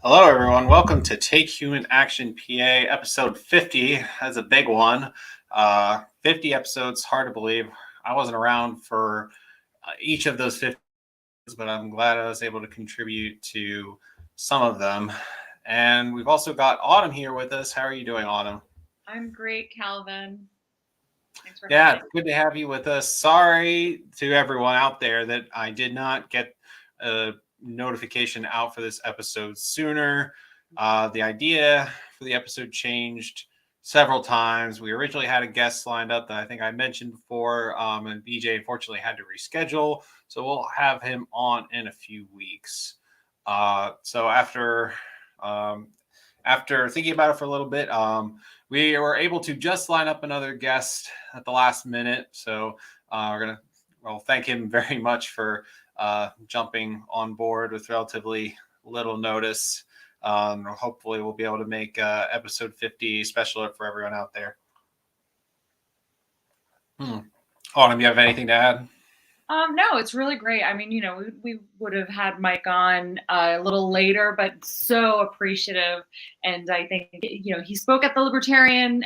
Hello, everyone. Welcome to Take Human Action PA, episode 50. That's a big one. 50 episodes, hard to believe. I wasn't around for each of those 50, but I'm glad I was able to contribute to some of them. And we've also got Autumn here with us. How are you doing, Autumn? I'm great, Calvin. Thanks for Yeah, having it's good to have you with us. Sorry to everyone out there that I did not get a notification out for this episode sooner. The idea for the episode changed several times. We originally had a guest lined up that I think I mentioned before, and BJ unfortunately had to reschedule. So we'll have him on in a few weeks. So after thinking about it for a little bit, we were able to just line up another guest at the last minute. So we're going to thank him very much for jumping on board with relatively little notice. Hopefully we'll be able to make episode 50 special for everyone out there. Autumn, you have anything to add? No, it's really great. I mean, we would have had Mike on a little later, but so appreciative. And I think, he spoke at the Libertarian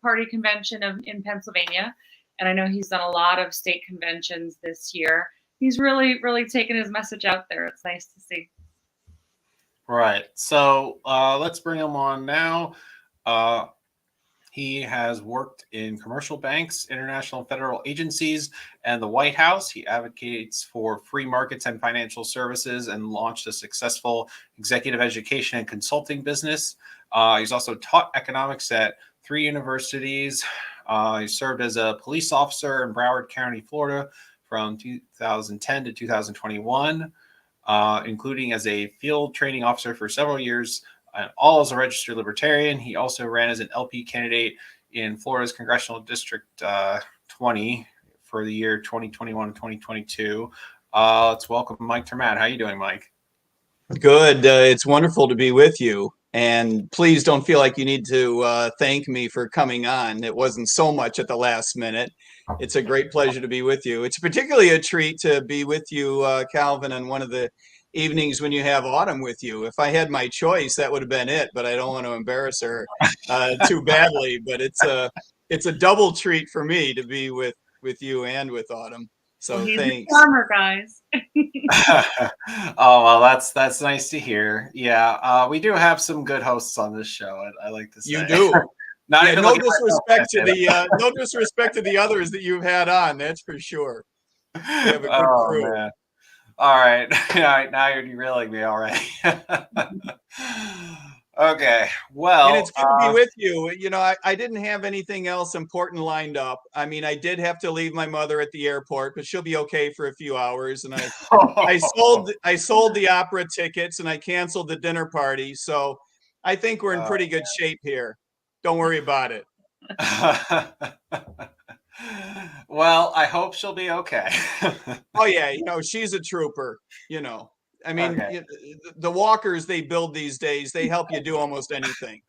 Party convention in Pennsylvania. And I know he's done a lot of state conventions this year. He's really, really taken his message out there. It's nice to see. Right. So let's bring him on now. He has worked in commercial banks, international and federal agencies, and the White House. He advocates for free markets and financial services and launched a successful executive education and consulting business. He's also taught economics at 3 universities. He served as a police officer in Broward County, Florida from 2010 to 2021, including as a field training officer for several years, and all as a registered Libertarian. He also ran as an LP candidate in Florida's Congressional District 20 for the year 2021 and 2022. Let's welcome Mike ter Maat. How are you doing, Mike? Good. It's wonderful to be with you. And please don't feel like you need to thank me for coming on. It wasn't so much at the last minute. It's a great pleasure to be with you. It's particularly a treat to be with you, Calvin, on one of the evenings when you have Autumn with you. If I had my choice, that would have been it, but I don't want to embarrass her too badly. But it's a double treat for me to be with you and with Autumn. So well, he's thanks. A farmer, guys. Oh, well, that's nice to hear. Yeah, we do have some good hosts on this show. I like to say. You do. Not yeah, no disrespect to the no disrespect to the others that you've had on. That's for sure. You have a good crew. Man. All right. Now you're derailing me already. Okay. Well, and it's good to be with you. I didn't have anything else important lined up. I mean, I did have to leave my mother at the airport, but she'll be okay for a few hours. And I sold the opera tickets and I canceled the dinner party. So I think we're in pretty good shape here. Don't worry about it. Well, I hope she'll be okay. Oh yeah, she's a trooper. I mean, the walkers they build these days, they help you do almost anything.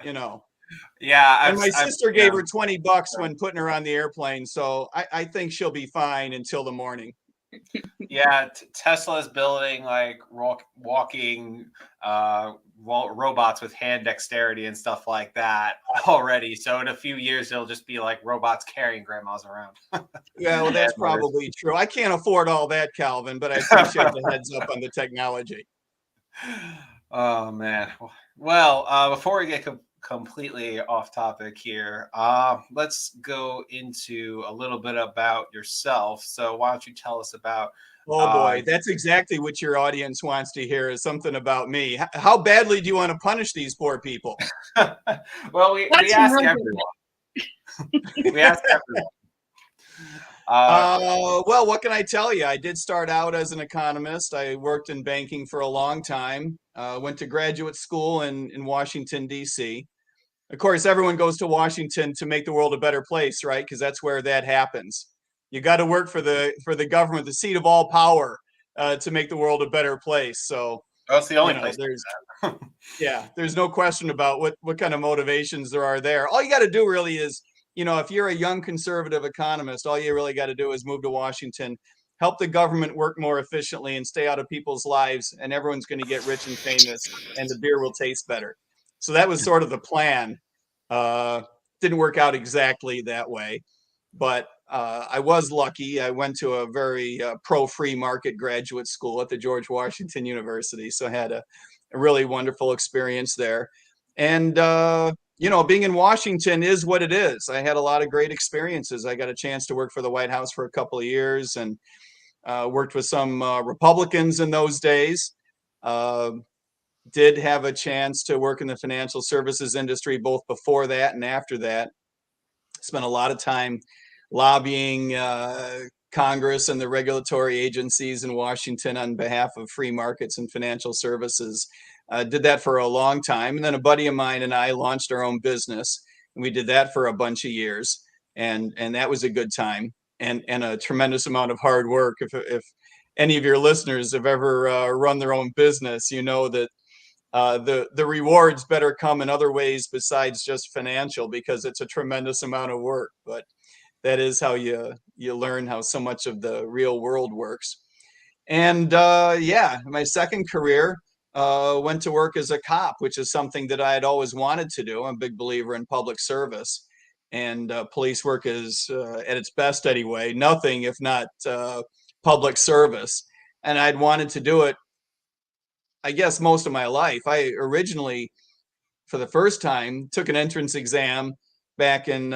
Yeah. And my sister gave her $20 when putting her on the airplane, so I think she'll be fine until the morning. Yeah, Tesla's building like walking robots with hand dexterity and stuff like that already. So in a few years, it'll just be like robots carrying grandmas around. Yeah, well, that's probably true. I can't afford all that, Calvin, but I appreciate the heads up on the technology. Oh, man. Well, before we get completely off topic here, let's go into a little bit about yourself. So why don't you tell us about... Oh boy, that's exactly what your audience wants to hear, is something about me. How badly do you want to punish these poor people? Well, we ask everyone. We ask everyone. Well, what can I tell you? I did start out as an economist. I worked in banking for a long time. Went to graduate school in Washington, D.C. Of course, everyone goes to Washington to make the world a better place, right? Because that's where that happens. You got to work for the government, the seat of all power, to make the world a better place. So that's the only place. There's no question about what kind of motivations there are there. All you got to do really is, if you're a young conservative economist, all you really got to do is move to Washington, help the government work more efficiently and stay out of people's lives, and everyone's going to get rich and famous, and the beer will taste better. So that was sort of the plan. Didn't work out exactly that way, but I was lucky. I went to a very pro-free market graduate school at the George Washington University, so I had a really wonderful experience there. And being in Washington is what it is. I had a lot of great experiences. I got a chance to work for the White House for a couple of years, and worked with some Republicans in those days. Did have a chance to work in the financial services industry both before that and after that. Spent a lot of time lobbying Congress and the regulatory agencies in Washington on behalf of free markets and financial services. Did that for a long time. And then a buddy of mine and I launched our own business. And we did that for a bunch of years. And that was a good time and a tremendous amount of hard work. If any of your listeners have ever run their own business, you know that the rewards better come in other ways besides just financial, because it's a tremendous amount of work. But that is how you learn how so much of the real world works. And my second career went to work as a cop, which is something that I had always wanted to do. I'm a big believer in public service, and police work is at its best anyway, nothing if not public service. And I'd wanted to do it, I guess, most of my life. I originally, for the first time, took an entrance exam back in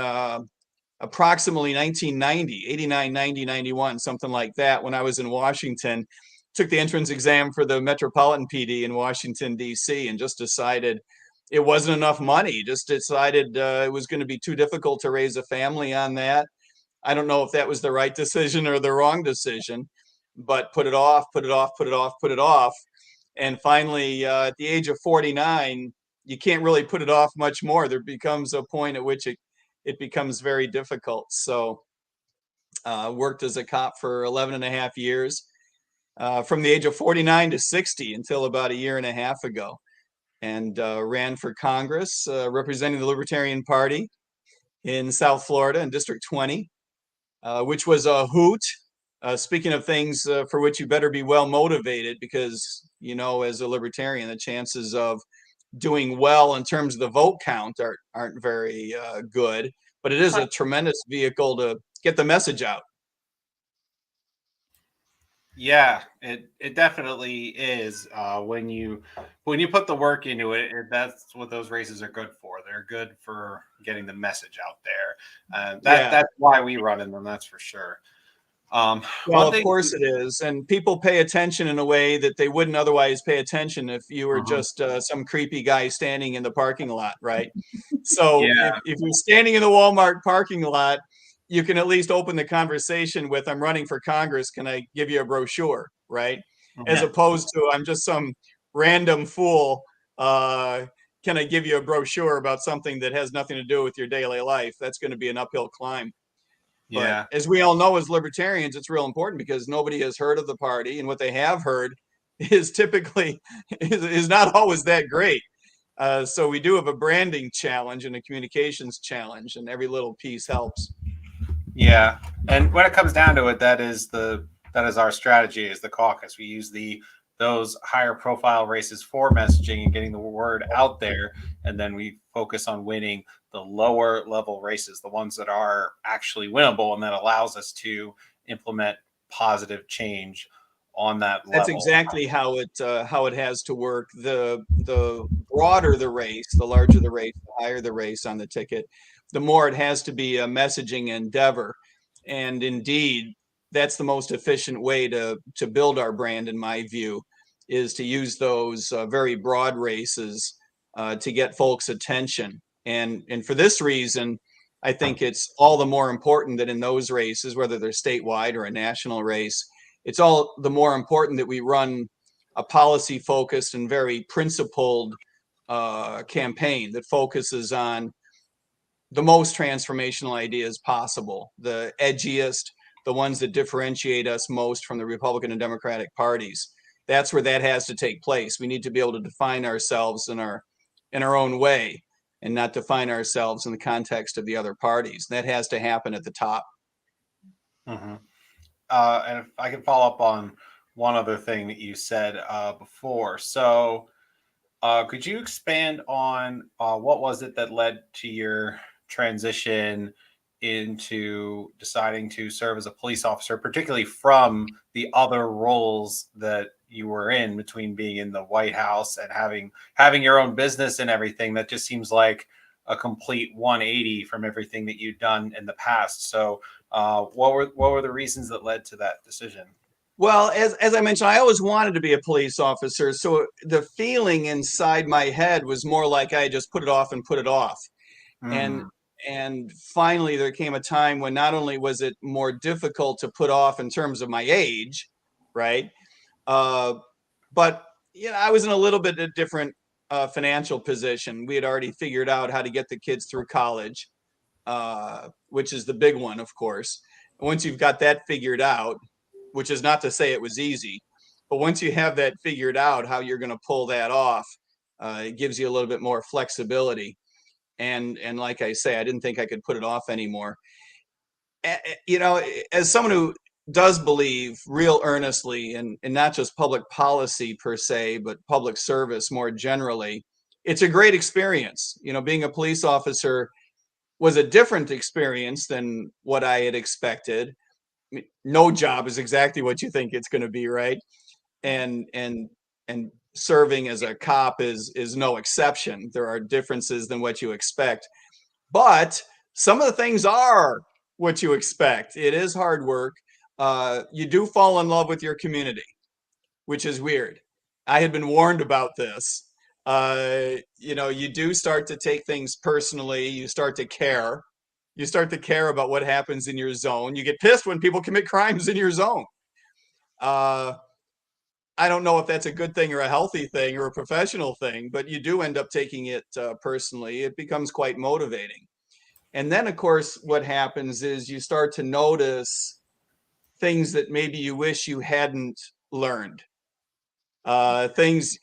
approximately 1990, 89, 90, 91, something like that, when I was in Washington. Took the entrance exam for the Metropolitan PD in Washington, D.C., and just decided it wasn't enough money. Just decided it was going to be too difficult to raise a family on that. I don't know if that was the right decision or the wrong decision, but put it off. And finally, at the age of 49, you can't really put it off much more. There becomes a point at which it becomes very difficult. So worked as a cop for 11 and a half years, from the age of 49 to 60 until about a year and a half ago, and ran for Congress representing the Libertarian Party in South Florida in District 20, which was a hoot. Speaking of things for which you better be well motivated, because, as a Libertarian, the chances of doing well in terms of the vote count aren't very good, but it is a tremendous vehicle to get the message out. Yeah, it definitely is. When you put the work into it, that's what those races are good for. They're good for getting the message out there. That's why we run in them. That's for sure. Well, of course it is. And people pay attention in a way that they wouldn't otherwise pay attention if you were just some creepy guy standing in the parking lot, right? So if you're standing in the Walmart parking lot, you can at least open the conversation with, "I'm running for Congress. Can I give you a brochure?" Right? As opposed to, "I'm just some random fool. Can I give you a brochure about something that has nothing to do with your daily life?" That's going to be an uphill climb. But as we all know, as libertarians, it's real important, because nobody has heard of the party, and what they have heard is typically is not always that great. So we do have a branding challenge and a communications challenge, and every little piece helps. Yeah, and when it comes down to it, that is our strategy, is the caucus. We use those higher profile races for messaging and getting the word out there, and then we focus on winning the lower level races, the ones that are actually winnable, and that allows us to implement positive change on that level. That's exactly how it has to work. The broader the race, the larger the race, the higher the race on the ticket, the more it has to be a messaging endeavor. And indeed, that's the most efficient way to build our brand, in my view, is to use those very broad races to get folks' attention. And for this reason, I think it's all the more important that in those races, whether they're statewide or a national race, it's all the more important that we run a policy-focused and very principled campaign that focuses on the most transformational ideas possible, the edgiest, the ones that differentiate us most from the Republican and Democratic parties. That's where that has to take place. We need to be able to define ourselves in our own way, and not define ourselves in the context of the other parties. That has to happen at the top. and if I can follow up on one other thing that you said before. So, could you expand on what was it that led to your transition into deciding to serve as a police officer, particularly from the other roles that you were in between being in the White House and having your own business and everything? That just seems like a complete 180 from everything that you've done in the past. So, what were the reasons that led to that decision? Well, as I mentioned, I always wanted to be a police officer. So the feeling inside my head was more like I just put it off and put it off. And Hmm. and finally there came a time when not only was it more difficult to put off in terms of my age, right? Uh, but I was in a little bit of different financial position. We had already figured out how to get the kids through college, which is the big one, of course. Once you've got that figured out, which is not to say it was easy, but once you have that figured out, how you're going to pull that off, it gives you a little bit more flexibility. And like I say, I didn't think I could put it off anymore. As someone who does believe real earnestly in not just public policy per se, but public service more generally, it's a great experience. Being a police officer was a different experience than what I had expected. I mean, no job is exactly what you think it's going to be, right? And serving as a cop is no exception. There are differences than what you expect, but some of the things are what you expect. It is hard work. You do fall in love with your community, which is weird. I had been warned about this. You do start to take things personally. You start to care. You start to care about what happens in your zone. You get pissed when people commit crimes in your zone. Uh, I don't know if that's a good thing or a healthy thing or a professional thing, but you do end up taking it personally. It becomes quite motivating. And then, of course, what happens is you start to notice things that maybe you wish you hadn't learned. Things,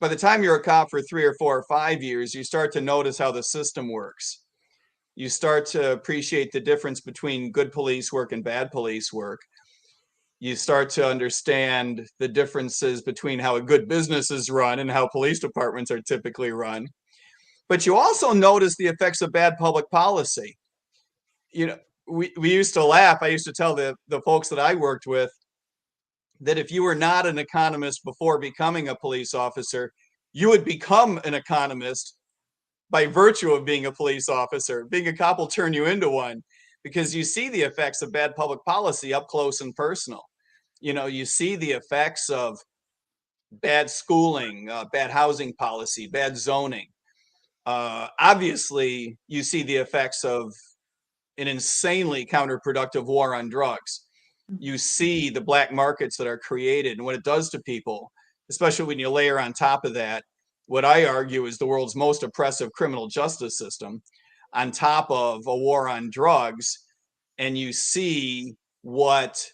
by the time you're a cop for 3 or 4 or 5 years, you start to notice how the system works. You start to appreciate the difference between good police work and bad police work. You start to understand the differences between how a good business is run and how police departments are typically run. But you also notice the effects of bad public policy. We used to laugh. I used to tell the folks that I worked with that if you were not an economist before becoming a police officer, you would become an economist by virtue of being a police officer. Being a cop will turn you into one because you see the effects of bad public policy up close and personal. You see the effects of bad schooling, bad housing policy, bad zoning. Obviously, you see the effects of an insanely counterproductive war on drugs. You see the black markets that are created and what it does to people, especially when you layer on top of that what I argue is the world's most oppressive criminal justice system on top of a war on drugs. And you see what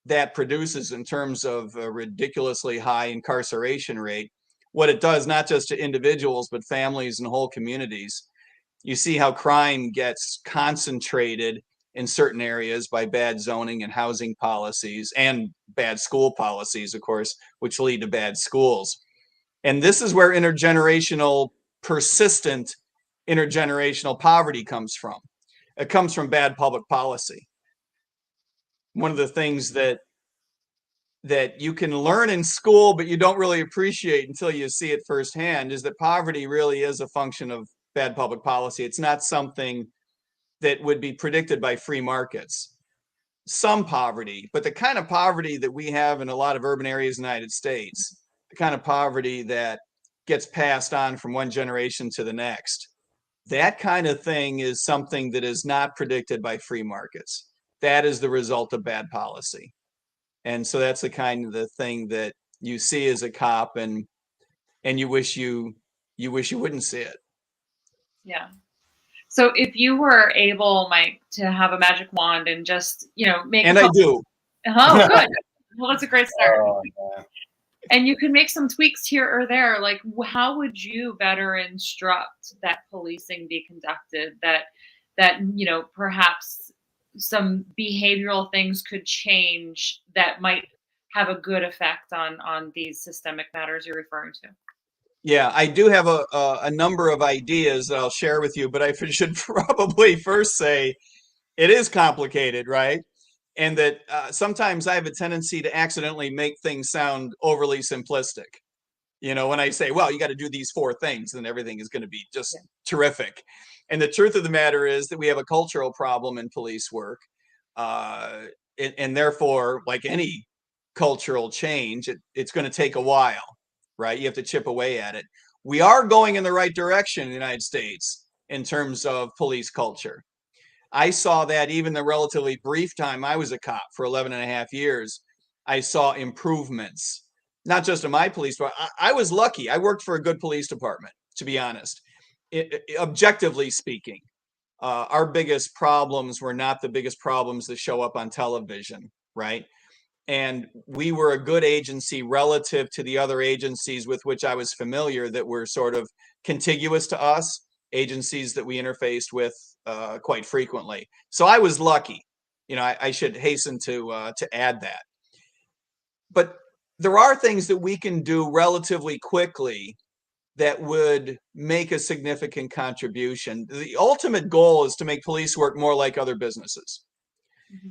that produces in terms of a ridiculously high incarceration rate, what it does not just to individuals, but families and whole communities. You see how crime gets concentrated in certain areas by bad zoning and housing policies and bad school policies, of course, which lead to bad schools. And this is where persistent intergenerational poverty comes from. It comes from bad public policy. One of the things that you can learn in school, but you don't really appreciate until you see it firsthand, is that poverty really is a function of bad public policy. It's not something that would be predicted by free markets. Some poverty, but the kind of poverty that we have in a lot of urban areas in the United States, the kind of poverty that gets passed on from one generation to the next, that kind of thing is something that is not predicted by free markets. That is the result of bad policy. And so that's the kind of the thing that you see as a cop, and you wish you wouldn't see it. Yeah. So if you were able, Mike, to have a magic wand and just, make and I do. Oh, good. Well, that's a great start. Oh, And you can make some tweaks here or there. Like, how would you better instruct that policing be conducted that perhaps some behavioral things could change that might have a good effect on these systemic matters you're referring to? Yeah, I do have a number of ideas that I'll share with you, but I should probably first say it is complicated, right? And that sometimes I have a tendency to accidentally make things sound overly simplistic. You know, when I say, well, you got to do these four things, then everything is going to be just terrific. And the truth of the matter is that we have a cultural problem in police work. And therefore, like any cultural change, it's going to take a while, right? You have to chip away at it. We are going in the right direction in the United States in terms of police culture. I saw that even the relatively brief time I was a cop for 11 and a half years, I saw improvements, not just in my police department. I was lucky. I worked for a good police department, to be honest. Objectively speaking, our biggest problems were not the biggest problems that show up on television, right? And we were a good agency relative to the other agencies with which I was familiar that were sort of contiguous to us, agencies that we interfaced with quite frequently. So I was lucky. You know, I should hasten to add that. But there are things that we can do relatively quickly that would make a significant contribution. The ultimate goal is to make police work more like other businesses.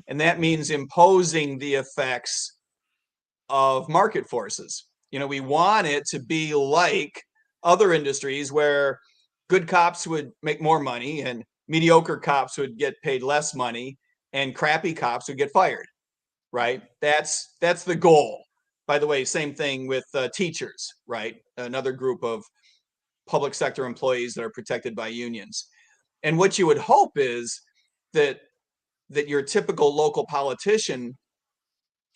And that means imposing the effects of market forces. You know, we want it to be like other industries where good cops would make more money and mediocre cops would get paid less money and crappy cops would get fired, right? That's the goal. By the way, same thing with teachers, right? Another group of public sector employees that are protected by unions. And what you would hope is that your typical local politician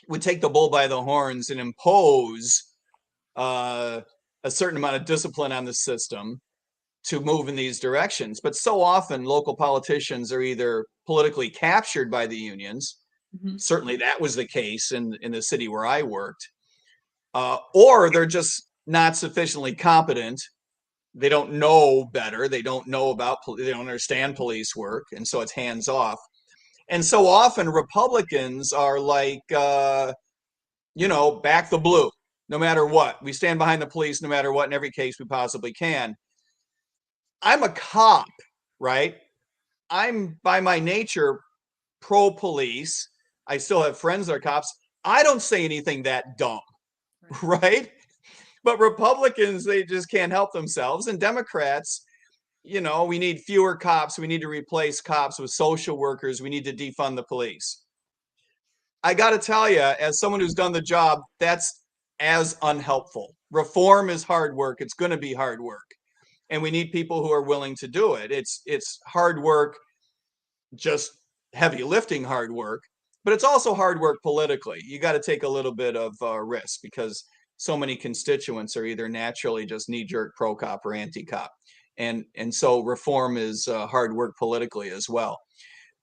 would take the bull by the horns and impose a certain amount of discipline on the system to move in these directions. But so often local politicians are either politically captured by the unions. Certainly that was the case in the city where I worked. Or they're just not sufficiently competent. They don't know better. They don't know about, they don't understand police work. And so it's hands off. And so often Republicans are like, you know, back the blue, no matter what. We stand behind the police no matter what in every case we possibly can. I'm a cop, right? I'm by my nature pro-police. I still have friends that are cops. I don't say anything that dumb, right? But Republicans, they just can't help themselves. And Democrats, you know, we need fewer cops. We need to replace cops with social workers. We need to defund the police. I got to tell you, as someone who's done the job, that's as unhelpful. Reform is hard work. It's going to be hard work. And we need people who are willing to do it. It's hard work, just heavy lifting hard work, but it's also hard work politically. You got to take a little bit of risk because so many constituents are either naturally just knee-jerk pro-cop or anti-cop. And so reform is hard work politically as well.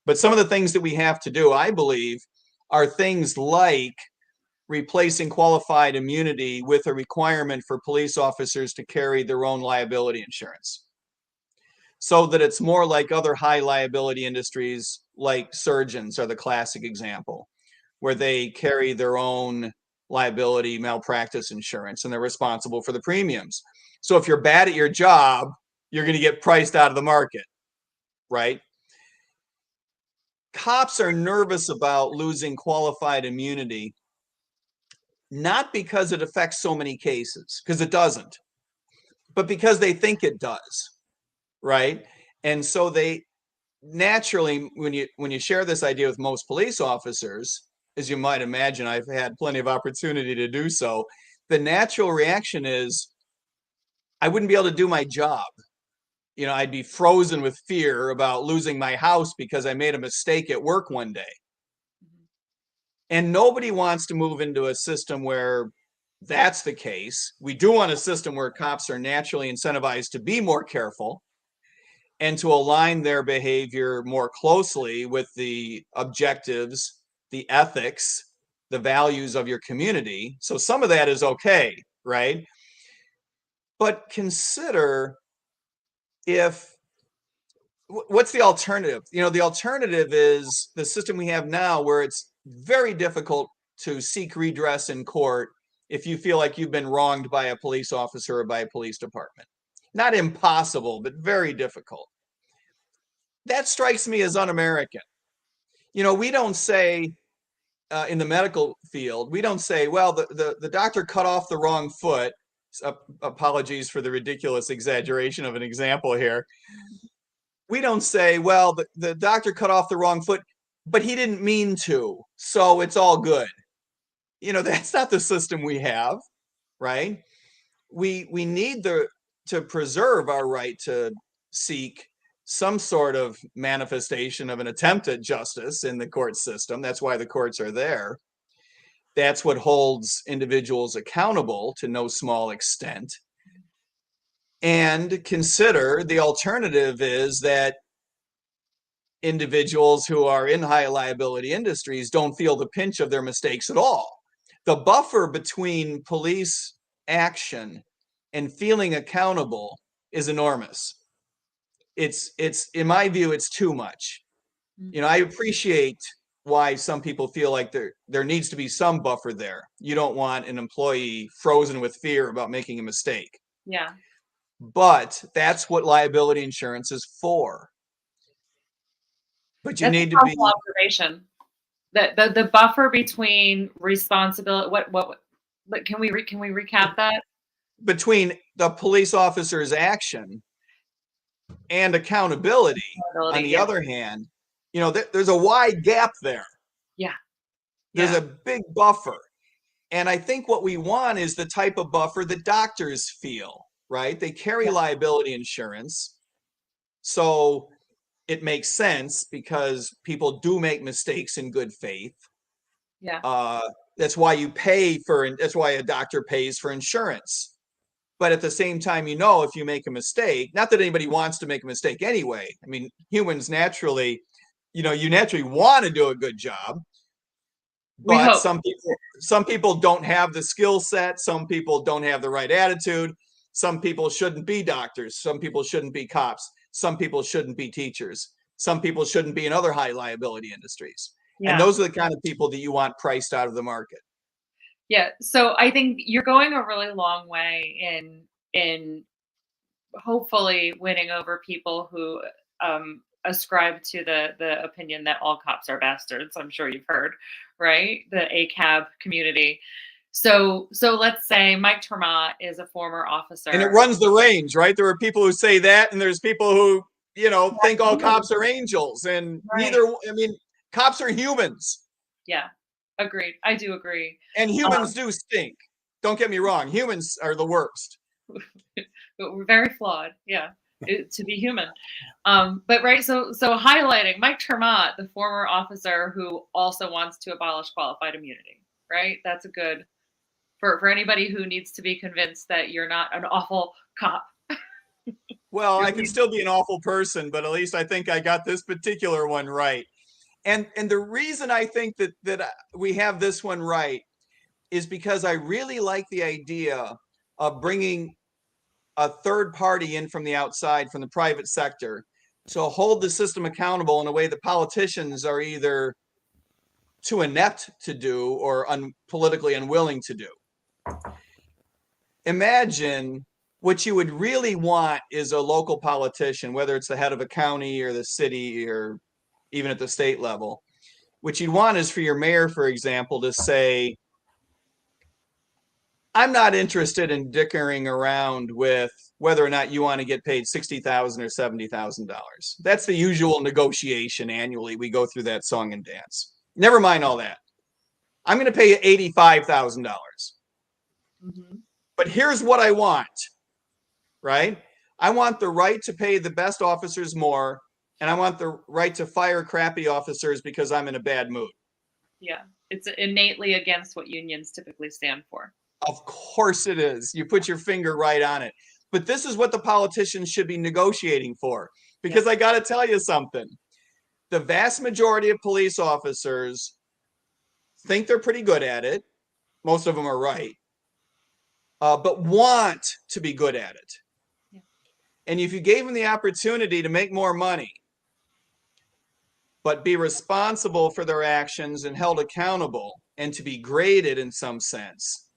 But some of the things that we have to do, I believe, are things like replacing qualified immunity with a requirement for police officers to carry their own liability insurance, so that it's more like other high liability industries, like surgeons are the classic example, where they carry their own liability malpractice insurance and they're responsible for the premiums. So if you're bad at your job, you're going to get priced out of the market, right? Cops are nervous about losing qualified immunity, not because it affects so many cases, because it doesn't, but because they think it does, right? And so they naturally, when you share this idea with most police officers, as you might imagine, I've had plenty of opportunity to do so, the natural reaction is, I wouldn't be able to do my job. You know, I'd be frozen with fear about losing my house because I made a mistake at work one day. And nobody wants to move into a system where that's the case. We do want a system where cops are naturally incentivized to be more careful and to align their behavior more closely with the objectives, the ethics, the values of your community. So some of that is okay, right? But consider if what's the alternative? The alternative is the system we have now, where it's very difficult to seek redress in court if you feel like you've been wronged by a police officer or by a police department. Not impossible, but very difficult. That strikes me as un-American. We don't say in the medical field, we don't say, well, the doctor cut off the wrong foot. Apologies for the ridiculous exaggeration of an example here. We don't say, well, the doctor cut off the wrong foot, but he didn't mean to, so it's all good. That's not the system we have, right? We need to preserve our right to seek some sort of manifestation of an attempt at justice in the court system. That's why the courts are there. That's what holds individuals accountable to no small extent. And consider the alternative is that individuals who are in high liability industries don't feel the pinch of their mistakes at all. The buffer between police action and feeling accountable is enormous. It's in my view, it's too much. I appreciate why some people feel like there needs to be some buffer there. You don't want an employee frozen with fear about making a mistake. Yeah. But that's what liability insurance is for. But you That's need a to be observation. The buffer between responsibility. What? Can we recap that? Between the police officer's action and accountability. On the other hand, there's a wide gap there. Yeah. There's a big buffer. And I think what we want is the type of buffer that doctors feel, right? They carry liability insurance. So it makes sense because people do make mistakes in good faith. Yeah. That's why that's why a doctor pays for insurance. But at the same time, if you make a mistake, not that anybody wants to make a mistake anyway. I mean, humans naturally, you naturally want to do a good job. But some people don't have the skill set. Some people don't have the right attitude. Some people shouldn't be doctors. Some people shouldn't be cops. Some people shouldn't be teachers. Some people shouldn't be in other high liability industries. Yeah. And those are the kind of people that you want priced out of the market. Yeah. So I think you're going a really long way in hopefully winning over people who ascribe to the opinion that all cops are bastards. I'm sure you've heard, right? The ACAB community. So let's say Mike ter Maat is a former officer. And it runs the range, right? There are people who say that, and there's people who, think all cops are angels. And cops are humans. Yeah, agreed. I do agree. And humans do stink. Don't get me wrong. Humans are the worst. But we're very flawed. Yeah. To be human. But right. So highlighting Mike ter Maat, the former officer who also wants to abolish qualified immunity, right? That's a good for anybody who needs to be convinced that you're not an awful cop. Well, I can still be an awful person, but at least I think I got this particular one right. And the reason I think that we have this one right is because I really like the idea of bringing a third party in from the outside, from the private sector, to hold the system accountable in a way that politicians are either too inept to do or politically unwilling to do. Imagine what you would really want is a local politician, whether it's the head of a county or the city or even at the state level. What you'd want is for your mayor, for example, to say, I'm not interested in dickering around with whether or not you want to get paid $60,000 or $70,000. That's the usual negotiation annually. We go through that song and dance. Never mind all that. I'm going to pay you $85,000. Mm-hmm. But here's what I want, right? I want the right to pay the best officers more, and I want the right to fire crappy officers because I'm in a bad mood. Yeah, it's innately against what unions typically stand for. Of course it is. You put your finger right on it. But this is what the politicians should be negotiating for. Because I got to tell you something. The vast majority of police officers think they're pretty good at it. Most of them are right. But want to be good at it. Yeah. And if you gave them the opportunity to make more money, but be responsible for their actions and held accountable and to be graded in some sense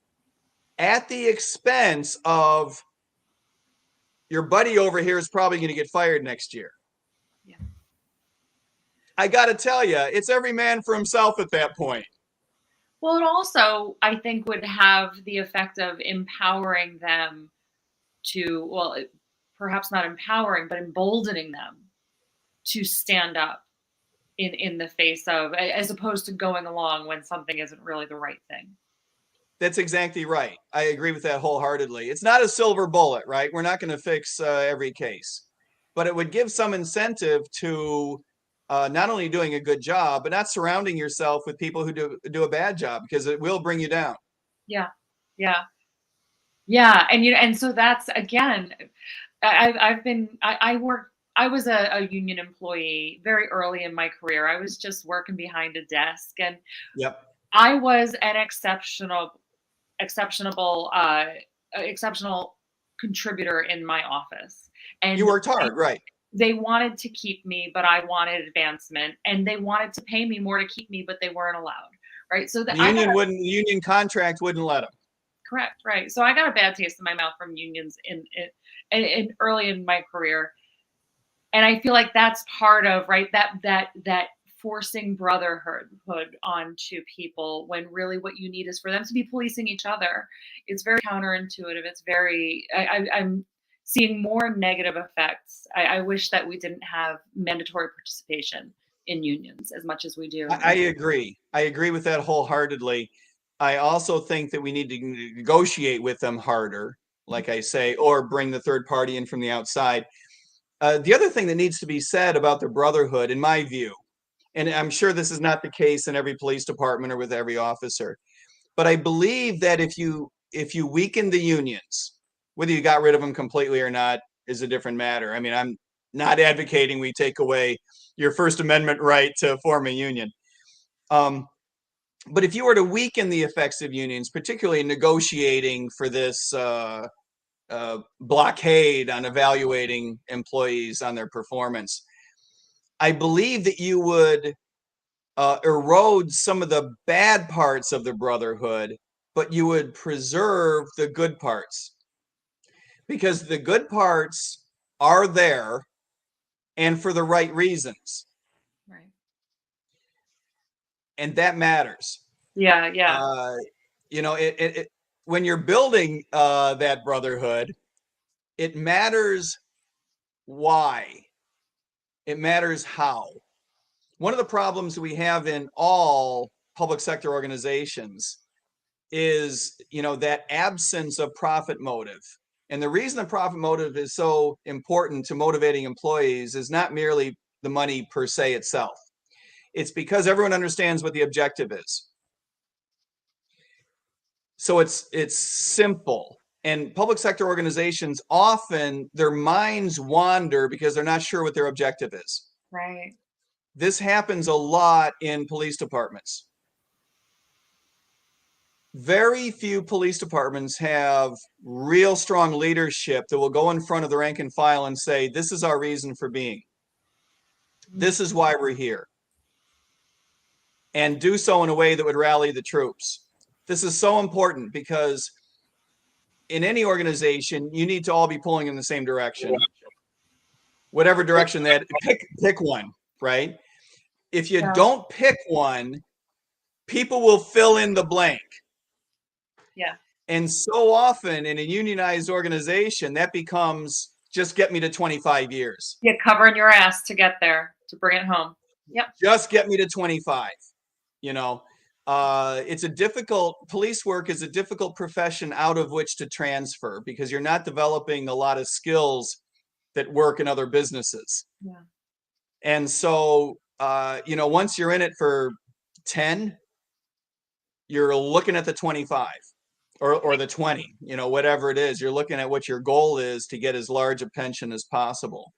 at the expense of your buddy over here is probably going to get fired next year. Yeah. I got to tell you, it's every man for himself at that point. Well, it also, I think, would have the effect of empowering them to, well, perhaps not empowering, but emboldening them to stand up in the face of, as opposed to going along when something isn't really the right thing. That's exactly right. I agree with that wholeheartedly. It's not a silver bullet, right? We're not going to fix every case, but it would give some incentive to not only doing a good job, but not surrounding yourself with people who do a bad job, because it will bring you down. Yeah. Yeah. Yeah. And, and so that's, again, I was a union employee very early in my career. I was just working behind a desk, and Yep. I was an exceptional contributor in my office. And You worked hard, right? They wanted to keep me, but I wanted advancement, and they wanted to pay me more to keep me, but they weren't allowed. Right. So the union contract wouldn't let them. Correct. Right. So I got a bad taste in my mouth from unions in early in my career. And I feel like that's part of, right, that forcing brotherhood onto people, when really what you need is for them to be policing each other. It's very counterintuitive. It's very, I'm seeing more negative effects. I wish that we didn't have mandatory participation in unions as much as we do. I agree. I agree with that wholeheartedly. I also think that we need to negotiate with them harder, like I say, or bring the third party in from the outside. The other thing that needs to be said about the brotherhood, in my view, and I'm sure this is not the case in every police department or with every officer, but I believe that if you weaken the unions, whether you got rid of them completely or not is a different matter. I mean, I'm not advocating we take away your First Amendment right to form a union. But if you were to weaken the effects of unions, particularly negotiating for this blockade on evaluating employees on their performance, I believe that you would erode some of the bad parts of the brotherhood, but you would preserve the good parts, because the good parts are there and for the right reasons. Right. And that matters. Yeah. Yeah. When you're building that brotherhood, it matters why. It matters how. One of the problems we have in all public sector organizations is, that absence of profit motive. And the reason the profit motive is so important to motivating employees is not merely the money per se itself. It's because everyone understands what the objective is. So it's simple. And public sector organizations, often their minds wander because they're not sure what their objective is. Right. This happens a lot in police departments. Very few police departments have real strong leadership that will go in front of the rank and file and say, this is our reason for being. This is why we're here. And do so in a way that would rally the troops. This is so important because in any organization, you need to all be pulling in the same direction. Whatever direction that, pick one, right? If you don't pick one, people will fill in the blank. Yeah. And so often in a unionized organization, that becomes just get me to 25 years. Yeah, covering your ass to get there, to bring it home. Yep. Just get me to 25. Police work is a difficult profession out of which to transfer, because you're not developing a lot of skills that work in other businesses. Yeah. And so, once you're in it for 10, you're looking at the 25 or the 20, whatever it is. You're looking at what your goal is to get as large a pension as possible.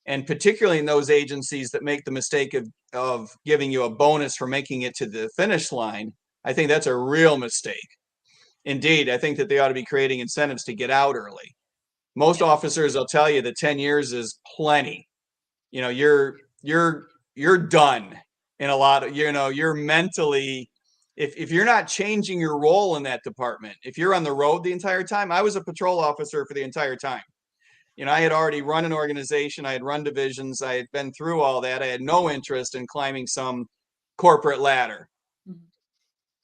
And particularly in those agencies that make the mistake of giving you a bonus for making it to the finish line, I think that's a real mistake. Indeed, I think that they ought to be creating incentives to get out early. Most officers will tell you that 10 years is plenty. You're you're done in a lot of, you're mentally, if you're not changing your role in that department, if you're on the road the entire time. I was a patrol officer for the entire time. I had already run an organization. I had run divisions. I had been through all that. I had no interest in climbing some corporate ladder. Mhm.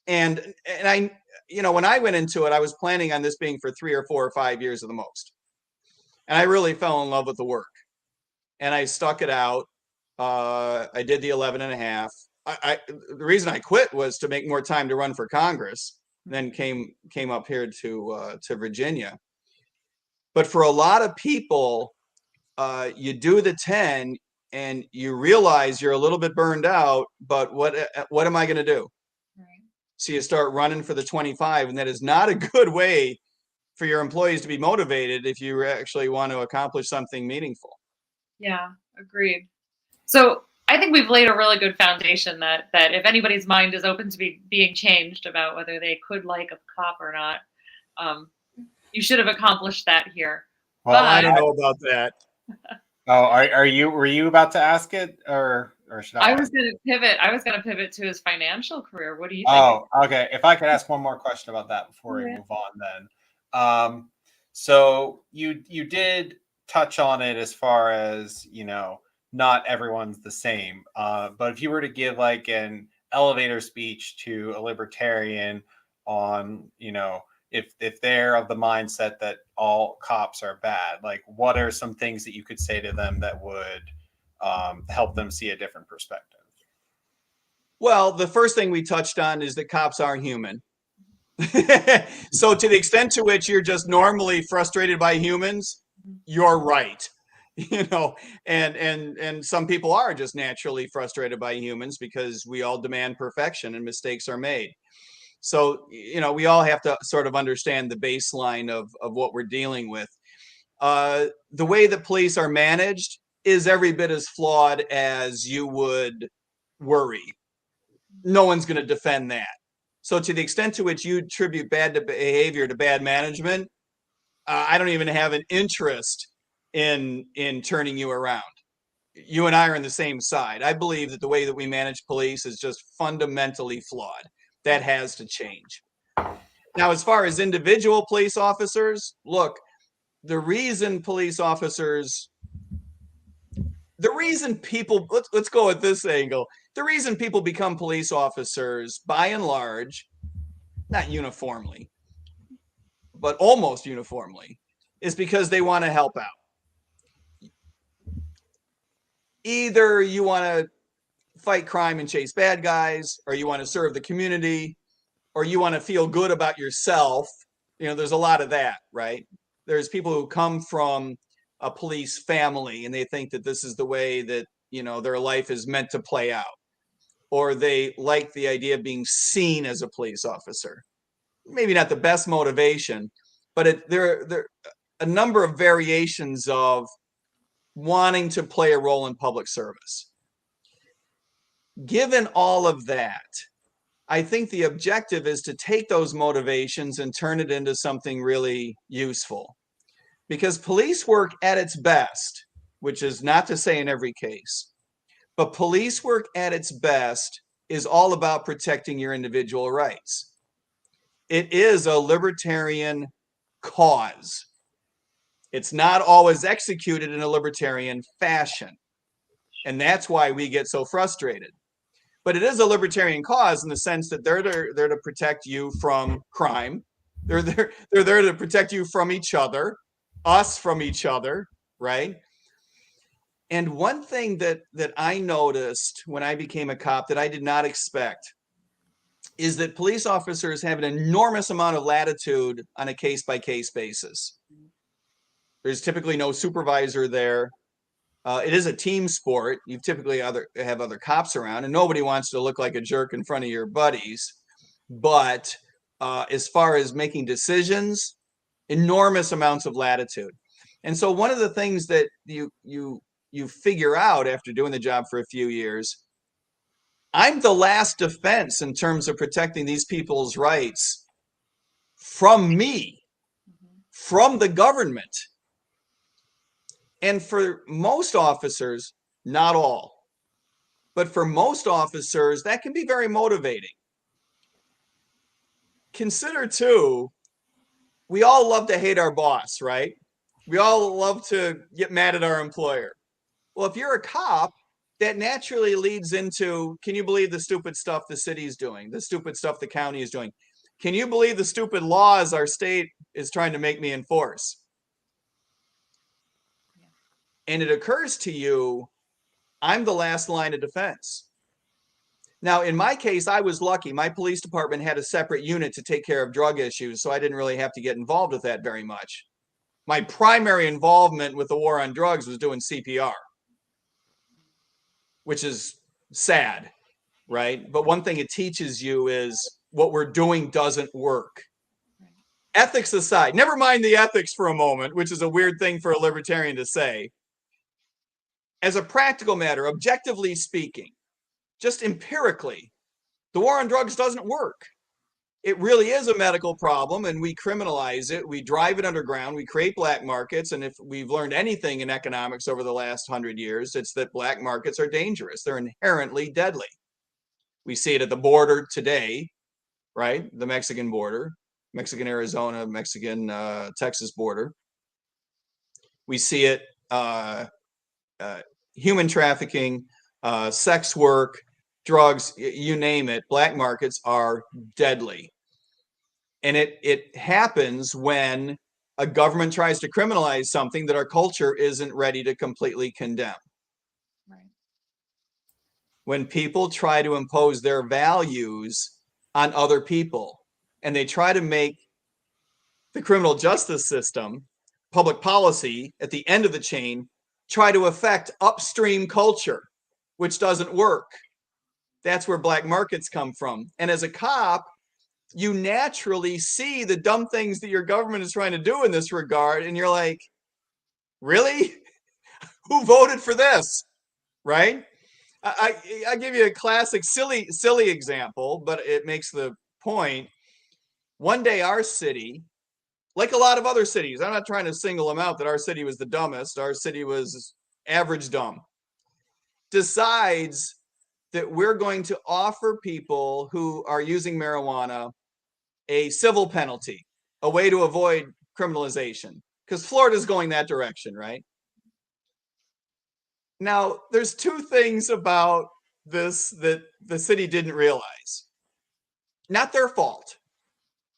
And I, when I went into it, I was planning on this being for 3 or 4 or 5 years at the most. And I really fell in love with the work. And I stuck it out. I did the 11 and a half. The reason I quit was to make more time to run for Congress, then came up here to Virginia. But for a lot of people, you do the 10 and you realize you're a little bit burned out, but what am I going to do? Right. So you start running for the 25, and that is not a good way for your employees to be motivated if you actually want to accomplish something meaningful. Yeah, agreed. So I think we've laid a really good foundation that if anybody's mind is open to being changed about whether they could like a cop or not, you should have accomplished that here. Well, I don't know about that. Oh, were you about to ask it, or should I? I was going to pivot to his financial career. What do you think? Oh, okay. If I could ask one more question about that before we move on, then. So you did touch on it as far as, not everyone's the same. But if you were to give like an elevator speech to a libertarian on, if they're of the mindset that all cops are bad, like what are some things that you could say to them that would help them see a different perspective? Well, the first thing we touched on is that cops aren't human. So to the extent to which you're just normally frustrated by humans, you're right. And some people are just naturally frustrated by humans because we all demand perfection and mistakes are made. So, we all have to sort of understand the baseline of what we're dealing with. The way that police are managed is every bit as flawed as you would worry. No one's going to defend that. So to the extent to which you attribute bad behavior to bad management, I don't even have an interest in turning you around. You and I are on the same side. I believe that the way that we manage police is just fundamentally flawed. That has to change. Now, as far as individual police officers, look, the reason people, let's go at this angle. The reason people become police officers, by and large, not uniformly, but almost uniformly, is because they want to help out. Either you want to fight crime and chase bad guys, or you want to serve the community, or you want to feel good about yourself. There's a lot of that, right? There's people who come from a police family and they think that this is the way that, their life is meant to play out. Or they like the idea of being seen as a police officer. Maybe not the best motivation, but there are a number of variations of wanting to play a role in public service. Given all of that, I think the objective is to take those motivations and turn it into something really useful. Because police work at its best, which is not to say in every case, but police work at its best is all about protecting your individual rights. It is a libertarian cause. It's not always executed in a libertarian fashion. And that's why we get so frustrated. But it is a libertarian cause in the sense that they're there to protect you from crime. They're there to protect you from each other, us from each other, right? And one thing that I noticed when I became a cop that I did not expect is that police officers have an enormous amount of latitude on a case-by-case basis. There's typically no supervisor there. It is a team sport. You typically have other cops around, and nobody wants to look like a jerk in front of your buddies. But as far as making decisions, enormous amounts of latitude. And so one of the things that you figure out after doing the job for a few years, I'm the last defense in terms of protecting these people's rights from me, from the government. And for most officers, not all. But for most officers, that can be very motivating. Consider too, we all love to hate our boss, right? We all love to get mad at our employer. Well, if you're a cop, that naturally leads into, can you believe the stupid stuff the city's doing, the stupid stuff the county is doing? Can you believe the stupid laws our state is trying to make me enforce? And it occurs to you, I'm the last line of defense. Now, in my case, I was lucky. My police department had a separate unit to take care of drug issues, so I didn't really have to get involved with that very much. My primary involvement with the war on drugs was doing CPR, which is sad, right? But one thing it teaches you is what we're doing doesn't work. Ethics aside, never mind the ethics for a moment, which is a weird thing for a libertarian to say. As a practical matter, objectively speaking, just empirically, the war on drugs doesn't work. It really is a medical problem, and we criminalize it. We drive it underground. We create black markets. And if we've learned anything in economics over the last 100 years, it's that black markets are dangerous. They're inherently deadly. We see it at the border today, right? The Mexican border, Mexican-Arizona, Mexican-Texas border. We see it human trafficking, sex work, drugs, you name it, black markets are deadly. And it happens when a government tries to criminalize something that our culture isn't ready to completely condemn. Right. When people try to impose their values on other people, and they try to make the criminal justice system, public policy at the end of the chain, try to affect upstream culture, which doesn't work. That's where black markets come from. And as a cop, you naturally see the dumb things that your government is trying to do in this regard. And you're like, really? Who voted for this? Right? I give you a classic silly example, but it makes the point. One day our city, like a lot of other cities, I'm not trying to single them out that our city was the dumbest. Our city was average dumb. Decides that we're going to offer people who are using marijuana a civil penalty, a way to avoid criminalization, because Florida's going that direction, right? Now, there's two things about this that the city didn't realize. Not their fault.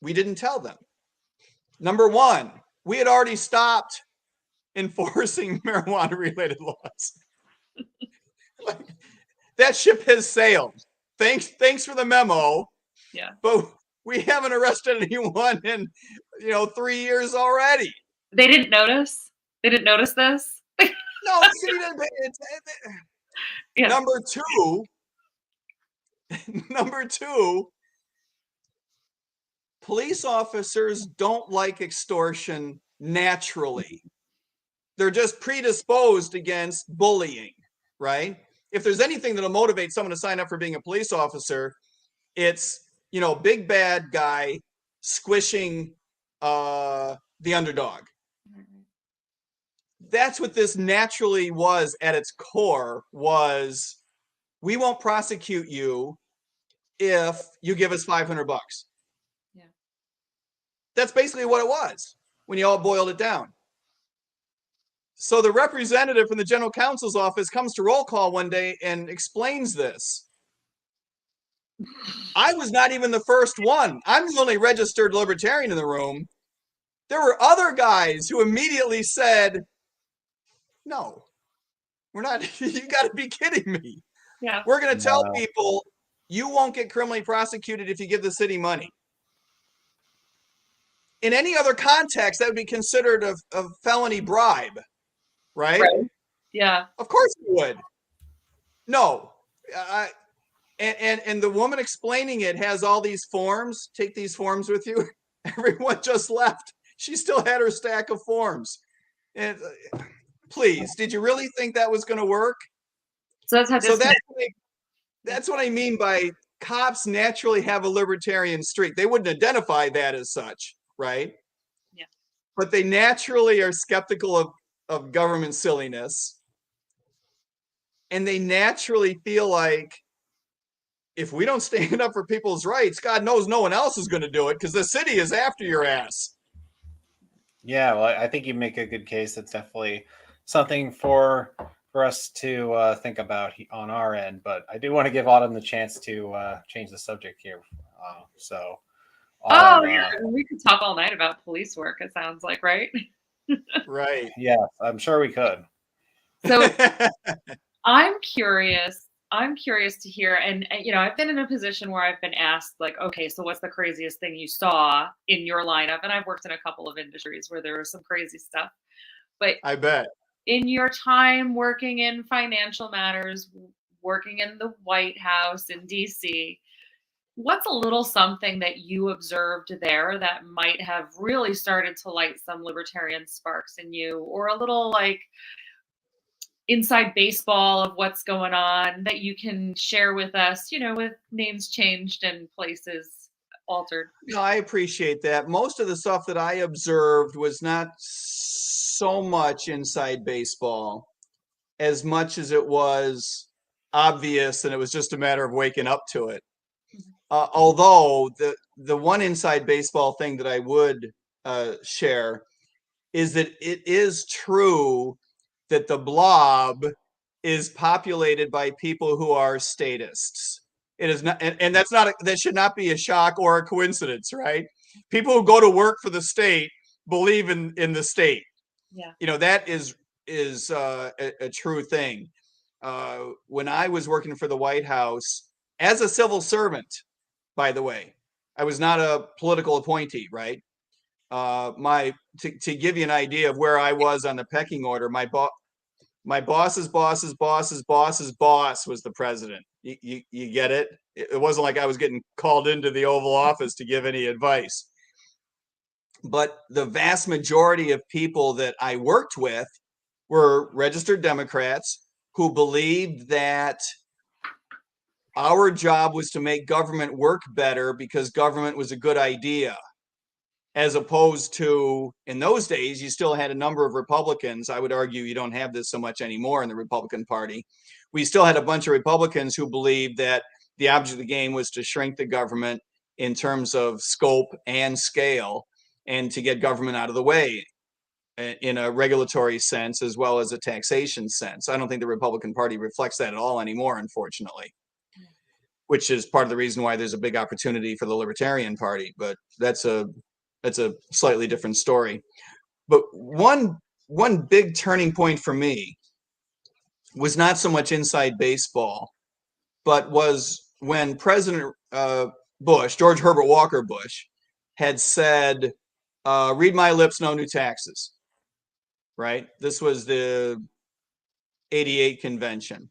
We didn't tell them. Number one, we had already stopped enforcing marijuana-related laws. That ship has sailed. Thanks for the memo. Yeah. But we haven't arrested anyone in 3 years already. They didn't notice? They didn't notice this? No, the city didn't. Yeah. Number two, police officers don't like extortion naturally. They're just predisposed against bullying, right? If there's anything that'll motivate someone to sign up for being a police officer, it's, big bad guy squishing the underdog. That's what this naturally was at its core, was we won't prosecute you if you give us $500. Yeah. That's basically what it was when you all boiled it down. So the representative from the general counsel's office comes to roll call one day and explains this. I was not even the first one. I'm the only registered libertarian in the room. There were other guys who immediately said, no, we're not. You got to be kidding me. Yeah. We're going to tell people you won't get criminally prosecuted if you give the city money. In any other context, that would be considered a felony bribe, right? Yeah. Of course you would. No. And the woman explaining it has all these forms. Take these forms with you. Everyone just left. She still had her stack of forms. And please, did you really think that was going to work? So that's how that's what I mean by cops naturally have a libertarian streak. They wouldn't identify that as such, right? Yeah. But they naturally are skeptical of government silliness. and they naturally feel like if we don't stand up for people's rights, God knows no one else is going to do it because the city is after your ass. Yeah, well, I think you make a good case. It's definitely something for us to think about on our end. But I do want to give Autumn the chance to change the subject here. So, Oh Autumn, yeah, we could talk all night about police work. It sounds like, right? Right. yeah, I'm sure we could. So I'm curious. I'm curious to hear, and you know, I've been in a position where I've been asked, like, okay, so what's the craziest thing you saw in your lineup? And I've worked in a couple of industries where there was some crazy stuff. But I bet. in your time working in financial matters, working in the White House in DC, what's a little something that you observed there that might have really started to light some libertarian sparks in you, or a little like inside baseball of what's going on that you can share with us, you know, with names changed and places altered? No, I appreciate that. Most of the stuff that I observed was not so much inside baseball as much as it was obvious, and it was just a matter of waking up to it. Although the one inside baseball thing that I would share is that it is true that the blob is populated by people who are statists. It is not, and that's not that should not be a shock or a coincidence, right? People who go to work for the state believe in the state. Yeah. You know, that is a true thing. When I was working for the White House as a civil servant, by the way, I was not a political appointee, right? To give you an idea of where I was on the pecking order, my boss's boss's boss's boss's boss was the president. You get it? It wasn't like I was getting called into the Oval Office to give any advice. But the vast majority of people that I worked with were registered Democrats who believed that our job was to make government work better because government was a good idea. As opposed to, in those days, you still had a number of Republicans. I would argue you don't have this so much anymore in the Republican Party. We still had a bunch of Republicans who believed that the object of the game was to shrink the government in terms of scope and scale and to get government out of the way in a regulatory sense as well as a taxation sense. I don't think the Republican Party reflects that at all anymore, unfortunately, which is part of the reason why there's a big opportunity for the Libertarian Party. But that's a slightly different story. But one big turning point for me was not so much inside baseball, but was when President Bush, George Herbert Walker Bush, had said, read my lips, no new taxes, right? This was the 88 convention.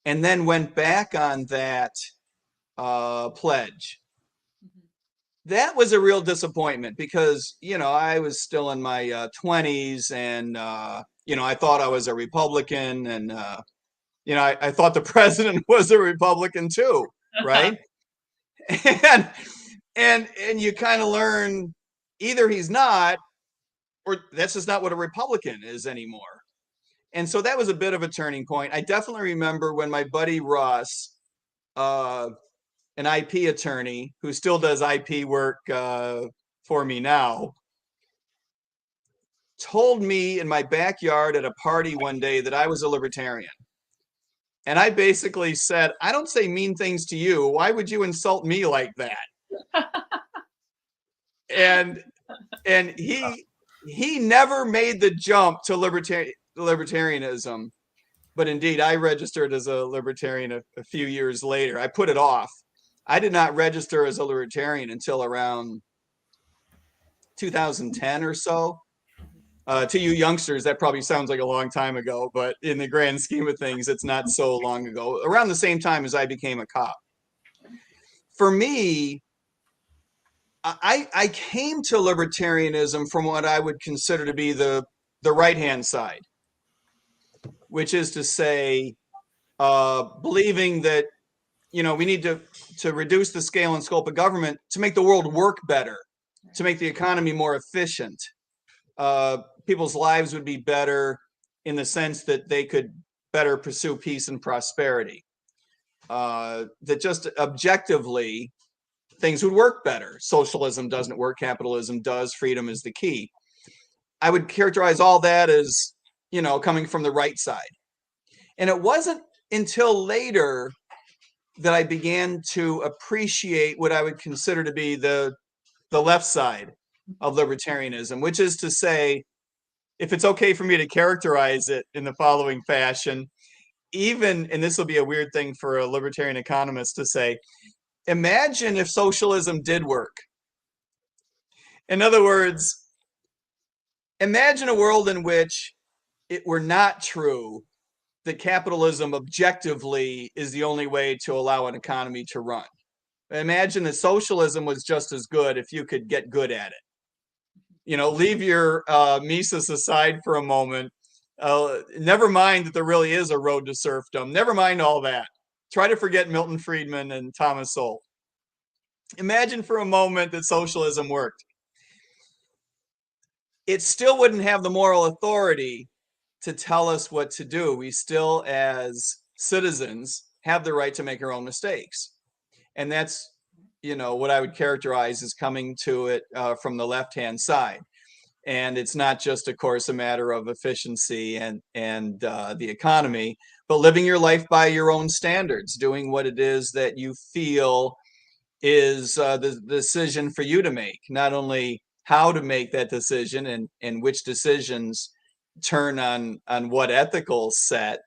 And then went back on that pledge. That was a real disappointment because, you know, I was still in my 20s and, you know, I thought I was a Republican and, you know, I thought the president was a Republican too, right? and you kind of learn either he's not or that's just not what a Republican is anymore. And so that was a bit of a turning point. I definitely remember when my buddy Ross, an IP attorney who still does IP work for me now, told me in my backyard at a party one day that I was a libertarian. And I basically said, I don't say mean things to you. Why would you insult me like that? and he never made the jump to libertarianism. But indeed, I registered as a libertarian a few years later. I put it off. I did not register as a libertarian until around 2010 or so. To you youngsters, that probably sounds like a long time ago, but in the grand scheme of things, it's not so long ago. Around the same time as I became a cop. For me, I came to libertarianism from what I would consider to be the right-hand side, which is to say, believing that, you know, we need to reduce the scale and scope of government to make the world work better, to make the economy more efficient. People's lives would be better in the sense that they could better pursue peace and prosperity. That just objectively things would work better. Socialism doesn't work, capitalism does, freedom is the key. I would characterize all that as, coming from the right side. And it wasn't until later that I began to appreciate what I would consider to be the left side of libertarianism, which is to say, if it's okay for me to characterize it in the following fashion, and this will be a weird thing for a libertarian economist to say, imagine if socialism did work. In other words, imagine a world in which it were not true that capitalism objectively is the only way to allow an economy to run. Imagine that socialism was just as good if you could get good at it. Leave your Mises aside for a moment. Never mind that there really is a road to serfdom. Never mind all that. Try to forget Milton Friedman and Thomas Sowell. Imagine for a moment that socialism worked. It still wouldn't have the moral authority to tell us what to do. We still, as citizens, have the right to make our own mistakes. And that's, what I would characterize as coming to it from the left-hand side. And it's not just, of course, a matter of efficiency and the economy, but living your life by your own standards, doing what it is that you feel is the decision for you to make, not only how to make that decision and which decisions turn on what ethical set,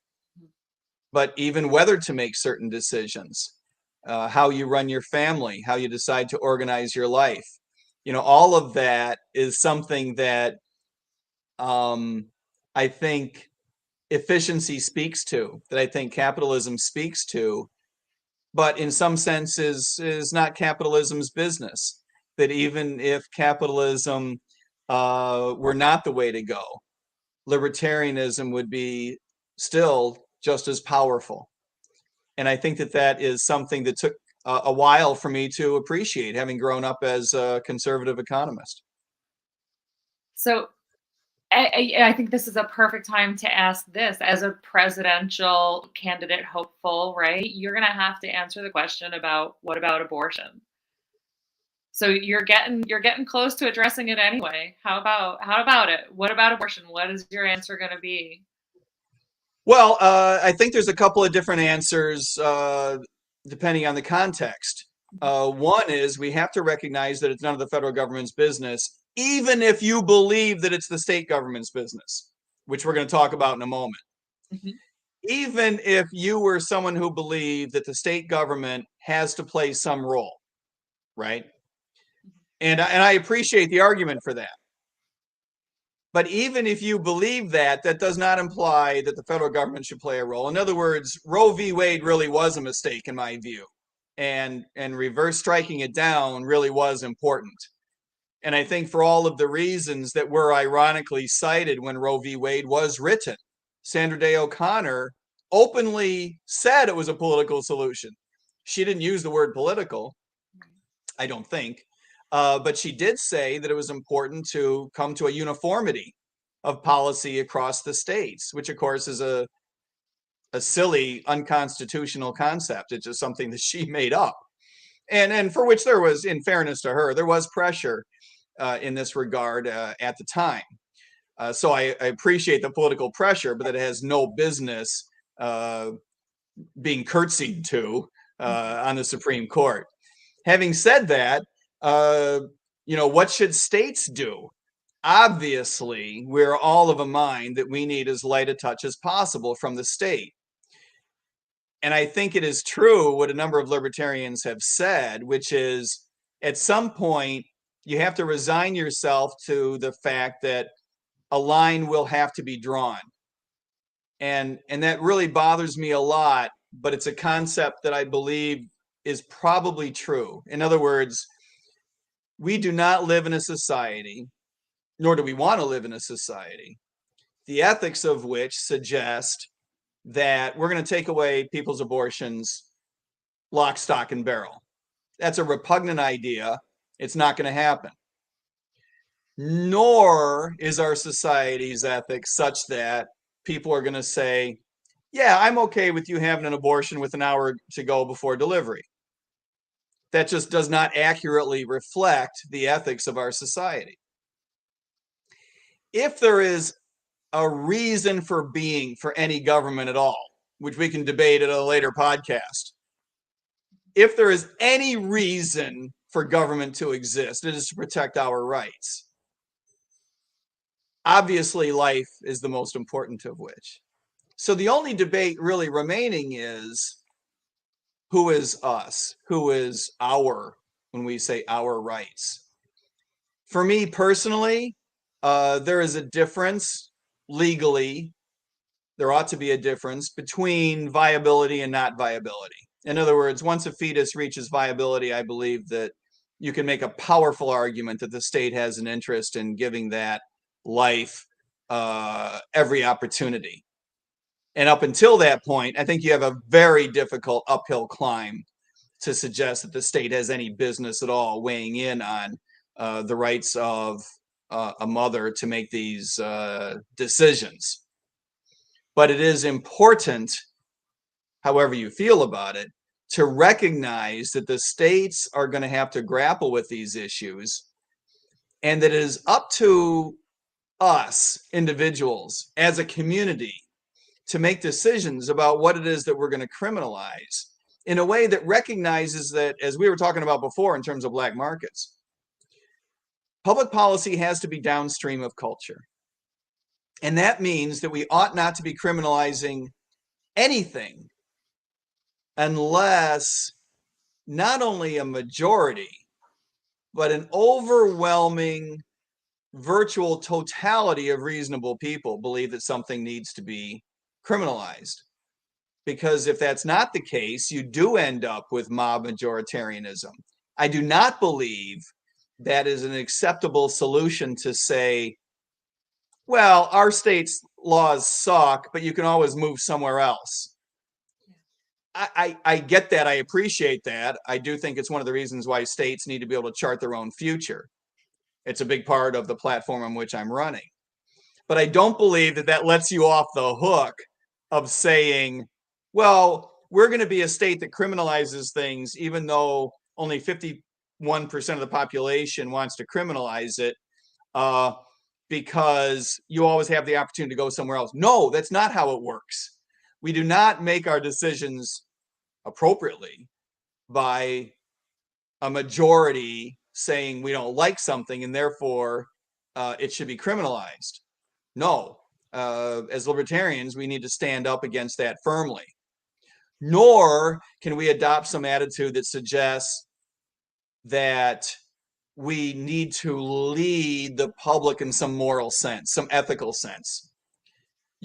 but even whether to make certain decisions, how you run your family, how you decide to organize your life. All of that is something that I think efficiency speaks to, that I think capitalism speaks to, but in some sense is not capitalism's business. That even if capitalism were not the way to go, libertarianism would be still just as powerful. And I think that is something that took a while for me to appreciate, having grown up as a conservative economist. So I think this is a perfect time to ask this. As a presidential candidate hopeful, right? You're going to have to answer the question about what about abortion? So you're getting close to addressing it anyway. How about it? What about abortion? What is your answer going to be? Well, I think there's a couple of different answers depending on the context. One is we have to recognize that it's none of the federal government's business, even if you believe that it's the state government's business, which we're going to talk about in a moment. Mm-hmm. Even if you were someone who believed that the state government has to play some role, right? And I appreciate the argument for that. But even if you believe that does not imply that the federal government should play a role. In other words, Roe v. Wade really was a mistake in my view. And reverse striking it down really was important. And I think for all of the reasons that were ironically cited when Roe v. Wade was written, Sandra Day O'Connor openly said it was a political solution. She didn't use the word political, I don't think. But she did say that it was important to come to a uniformity of policy across the states, which of course is a silly, unconstitutional concept. It's just something that she made up. And for which there was, in fairness to her, there was pressure in this regard at the time. So I appreciate the political pressure, but that it has no business being curtsied to on the Supreme Court. Having said that, what should states do? Obviously, we're all of a mind that we need as light a touch as possible from the state. And I think it is true what a number of libertarians have said, which is at some point, you have to resign yourself to the fact that a line will have to be drawn. And that really bothers me a lot, but it's a concept that I believe is probably true. In other words, we do not live in a society, nor do we want to live in a society, the ethics of which suggest that we're going to take away people's abortions lock, stock, and barrel. That's a repugnant idea. It's not going to happen. Nor is our society's ethics such that people are going to say, yeah, I'm okay with you having an abortion with an hour to go before delivery. That just does not accurately reflect the ethics of our society. If there is a reason for being for any government at all, which we can debate at a later podcast, if there is any reason for government to exist, it is to protect our rights. Obviously, life is the most important of which. So the only debate really remaining is who is us? Who is our, when we say our rights? For me personally, there is a difference legally. There ought to be a difference between viability and not viability. In other words, once a fetus reaches viability, I believe that you can make a powerful argument that the state has an interest in giving that life every opportunity. And up until that point, I think you have a very difficult uphill climb to suggest that the state has any business at all weighing in on the rights of a mother to make these decisions. But it is important, however you feel about it, to recognize that the states are going to have to grapple with these issues, and that it is up to us individuals as a community to make decisions about what it is that we're going to criminalize in a way that recognizes that, as we were talking about before in terms of black markets, public policy has to be downstream of culture. And that means that we ought not to be criminalizing anything unless not only a majority, but an overwhelming virtual totality of reasonable people believe that something needs to be criminalized. Because if that's not the case, you do end up with mob majoritarianism. I do not believe that is an acceptable solution to say, well, our state's laws suck, but you can always move somewhere else. I get that. I appreciate that. I do think it's one of the reasons why states need to be able to chart their own future. It's a big part of the platform on which I'm running. But I don't believe that that lets you off the hook of saying, well, we're going to be a state that criminalizes things, even though only 51% of the population wants to criminalize it, because you always have the opportunity to go somewhere else. No, that's not how it works. We do not make our decisions appropriately by a majority saying we don't like something and therefore it should be criminalized. No, as libertarians, we need to stand up against that firmly. Nor can we adopt some attitude that suggests that we need to lead the public in some moral sense, some ethical sense.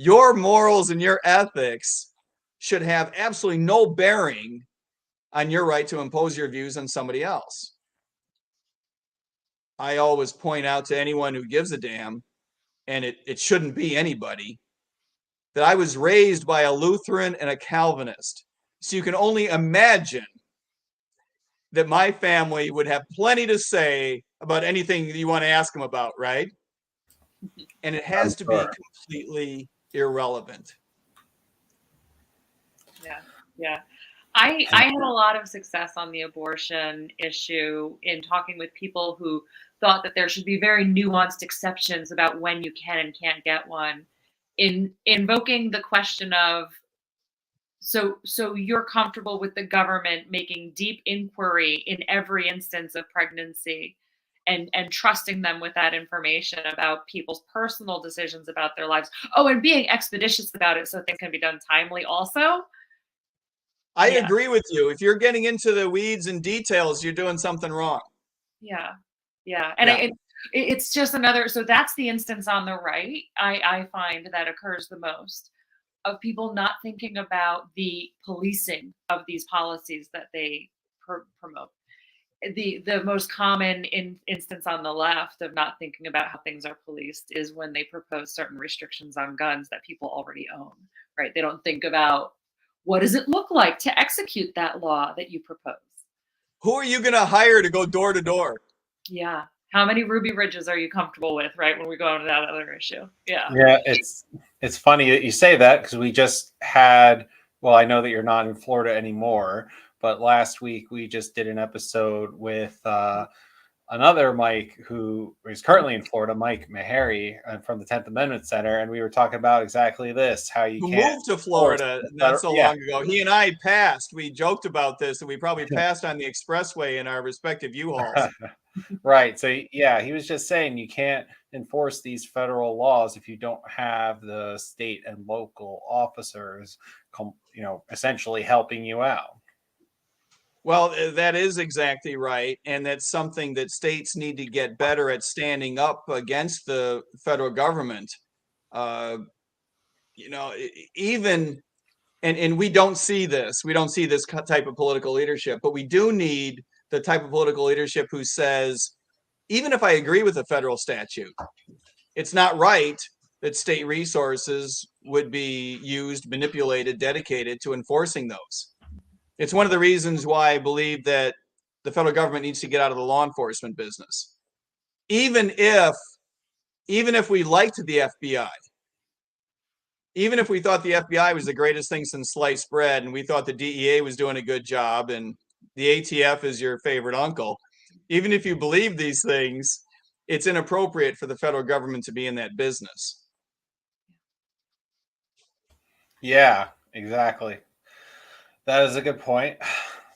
Your morals and your ethics should have absolutely no bearing on your right to impose your views on somebody else. I always point out to anyone who gives a damn, and it shouldn't be anybody, that I was raised by a Lutheran and a Calvinist. So you can only imagine that my family would have plenty to say about anything you want to ask them about, right? And it has to be completely irrelevant. Yeah. I had a lot of success on the abortion issue in talking with people who thought that there should be very nuanced exceptions about when you can and can't get one, in invoking the question of, so you're comfortable with the government making deep inquiry in every instance of pregnancy and trusting them with that information about people's personal decisions about their lives. Oh, and being expeditious about it so things can be done timely also. I agree with you. If you're getting into the weeds and details, you're doing something wrong. Yeah. And it's just another, so that's the instance on the right, I find that occurs the most, of people not thinking about the policing of these policies that they promote. The most common instance on the left of not thinking about how things are policed is when they propose certain restrictions on guns that people already own, right? They don't think about, what does it look like to execute that law that you propose? Who are you going to hire to go door to door? Yeah. How many Ruby Ridges are you comfortable with, right, when we go into that other issue? Yeah. Yeah, it's funny that you say that because we just had, well, I know that you're not in Florida anymore, but last week we just did an episode with another Mike who is currently in Florida, Mike Meharry from the 10th Amendment Center, and we were talking about exactly this, how you Who can't moved to Florida not so yeah. long ago. He and I passed. We joked about this, and we probably passed on the expressway in our respective U-Hauls. Right. So yeah, he was just saying you can't enforce these federal laws if you don't have the state and local officers, essentially helping you out. Well, that is exactly right. And that's something that states need to get better at, standing up against the federal government. Even, and we don't see this. We don't see this type of political leadership, but we do need the type of political leadership who says, even if I agree with a federal statute, it's not right that state resources would be used, manipulated, dedicated to enforcing those. It's one of the reasons why I believe that the federal government needs to get out of the law enforcement business. Even if we liked the FBI, even if we thought the FBI was the greatest thing since sliced bread, and we thought the DEA was doing a good job, and the ATF is your favorite uncle, even if you believe these things, it's inappropriate for the federal government to be in that business. Yeah, exactly. That is a good point.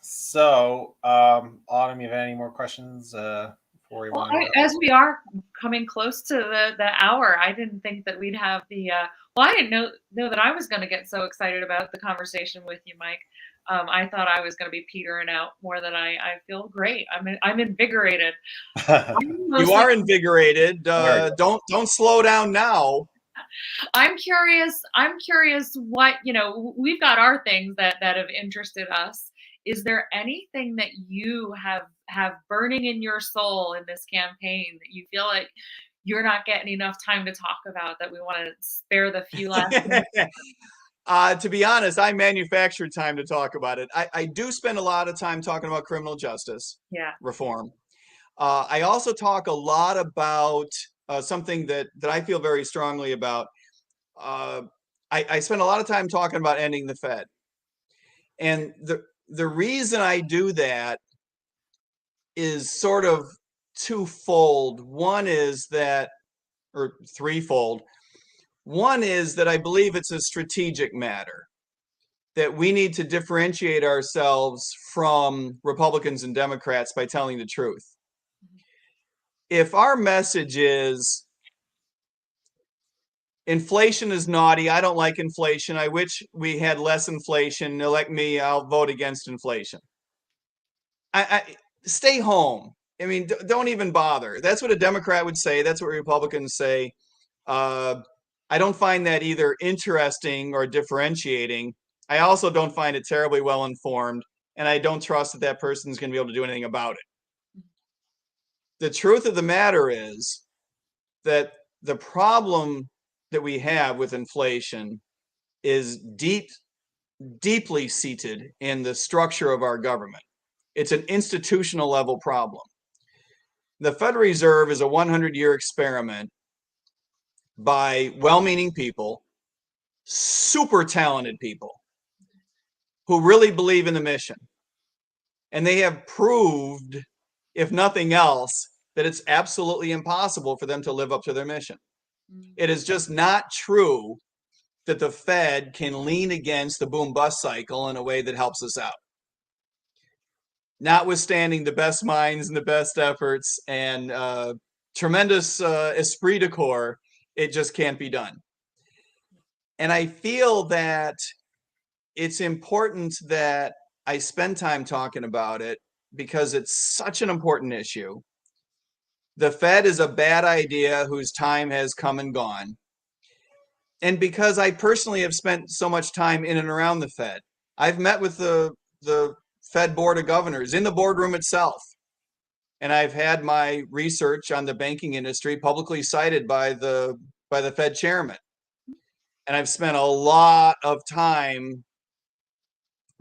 So, Autumn, you have any more questions before we Well, wind up? as we are coming close to the hour, I didn't think that we'd have the. Well, I didn't know that I was going to get so excited about the conversation with you, Mike. I thought I was going to be petering out more than I feel great. I'm invigorated. You are invigorated. Don't slow down now. I'm curious what, we've got our things that have interested us. Is there anything that you have burning in your soul in this campaign that you feel like you're not getting enough time to talk about, that we want to spare the few last minutes? To be honest, I manufactured time to talk about it. I do spend a lot of time talking about criminal justice reform. I also talk a lot about something that I feel very strongly about. I spend a lot of time talking about ending the Fed. And the reason I do that is sort of twofold. One is that, or threefold. One is that I believe it's a strategic matter, that we need to differentiate ourselves from Republicans and Democrats by telling the truth. If our message is inflation is naughty, I don't like inflation, I wish we had less inflation, elect me, I'll vote against inflation. I stay home. I mean, don't even bother. That's what a Democrat would say. That's what Republicans say. I don't find that either interesting or differentiating. I also don't find it terribly well informed, and I don't trust that that person's going to be able to do anything about it. The truth of the matter is that the problem that we have with inflation is deeply seated in the structure of our government. It's an institutional level problem. The Federal Reserve is a 100-year experiment by well-meaning people, super talented people who really believe in the mission. And they have proved, if nothing else, that it's absolutely impossible for them to live up to their mission. It is just not true that the Fed can lean against the boom-bust cycle in a way that helps us out. Notwithstanding the best minds and the best efforts and tremendous esprit de corps, it just can't be done. And I feel that it's important that I spend time talking about it because it's such an important issue. The Fed is a bad idea whose time has come and gone. And because I personally have spent so much time in and around the Fed, I've met with the Fed Board of Governors in the boardroom itself. And I've had my research on the banking industry publicly cited by the Fed chairman. And I've spent a lot of time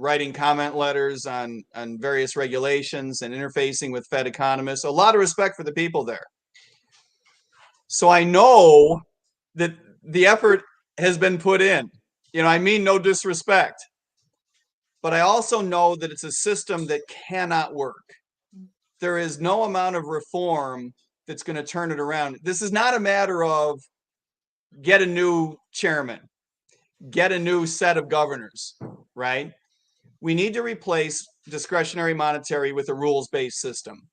writing comment letters on various regulations and interfacing with Fed economists. A lot of respect for the people there. So I know that the effort has been put in. I mean no disrespect. But I also know that it's a system that cannot work. There is no amount of reform that's going to turn it around. This is not a matter of get a new chairman, get a new set of governors, right? We need to replace discretionary monetary with a rules-based system.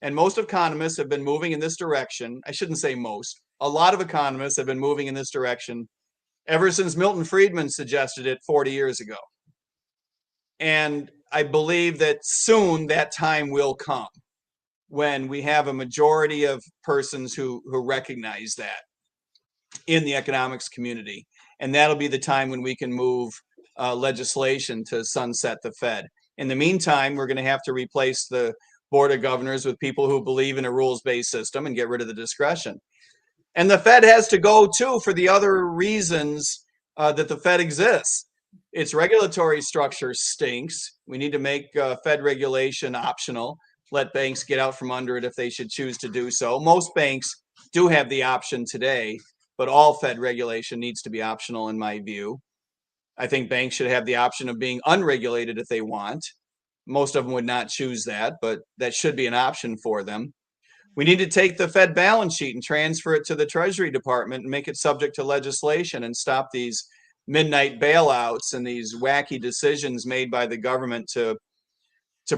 And most economists have been moving in this direction. I shouldn't say most. A lot of economists have been moving in this direction ever since Milton Friedman suggested it 40 years ago. And I believe that soon that time will come when we have a majority of persons who recognize that in the economics community. And that'll be the time when we can move legislation to sunset the Fed. In the meantime, we're going to have to replace the Board of Governors with people who believe in a rules-based system and get rid of the discretion. And the Fed has to go, too, for the other reasons that the Fed exists. Its regulatory structure stinks. We need to make Fed regulation optional, let banks get out from under it if they should choose to do so. Most banks do have the option today, but all Fed regulation needs to be optional in my view. I think banks should have the option of being unregulated if they want. Most of them would not choose that, but that should be an option for them. We need to take the Fed balance sheet and transfer it to the Treasury Department and make it subject to legislation and stop these midnight bailouts and these wacky decisions made by the government to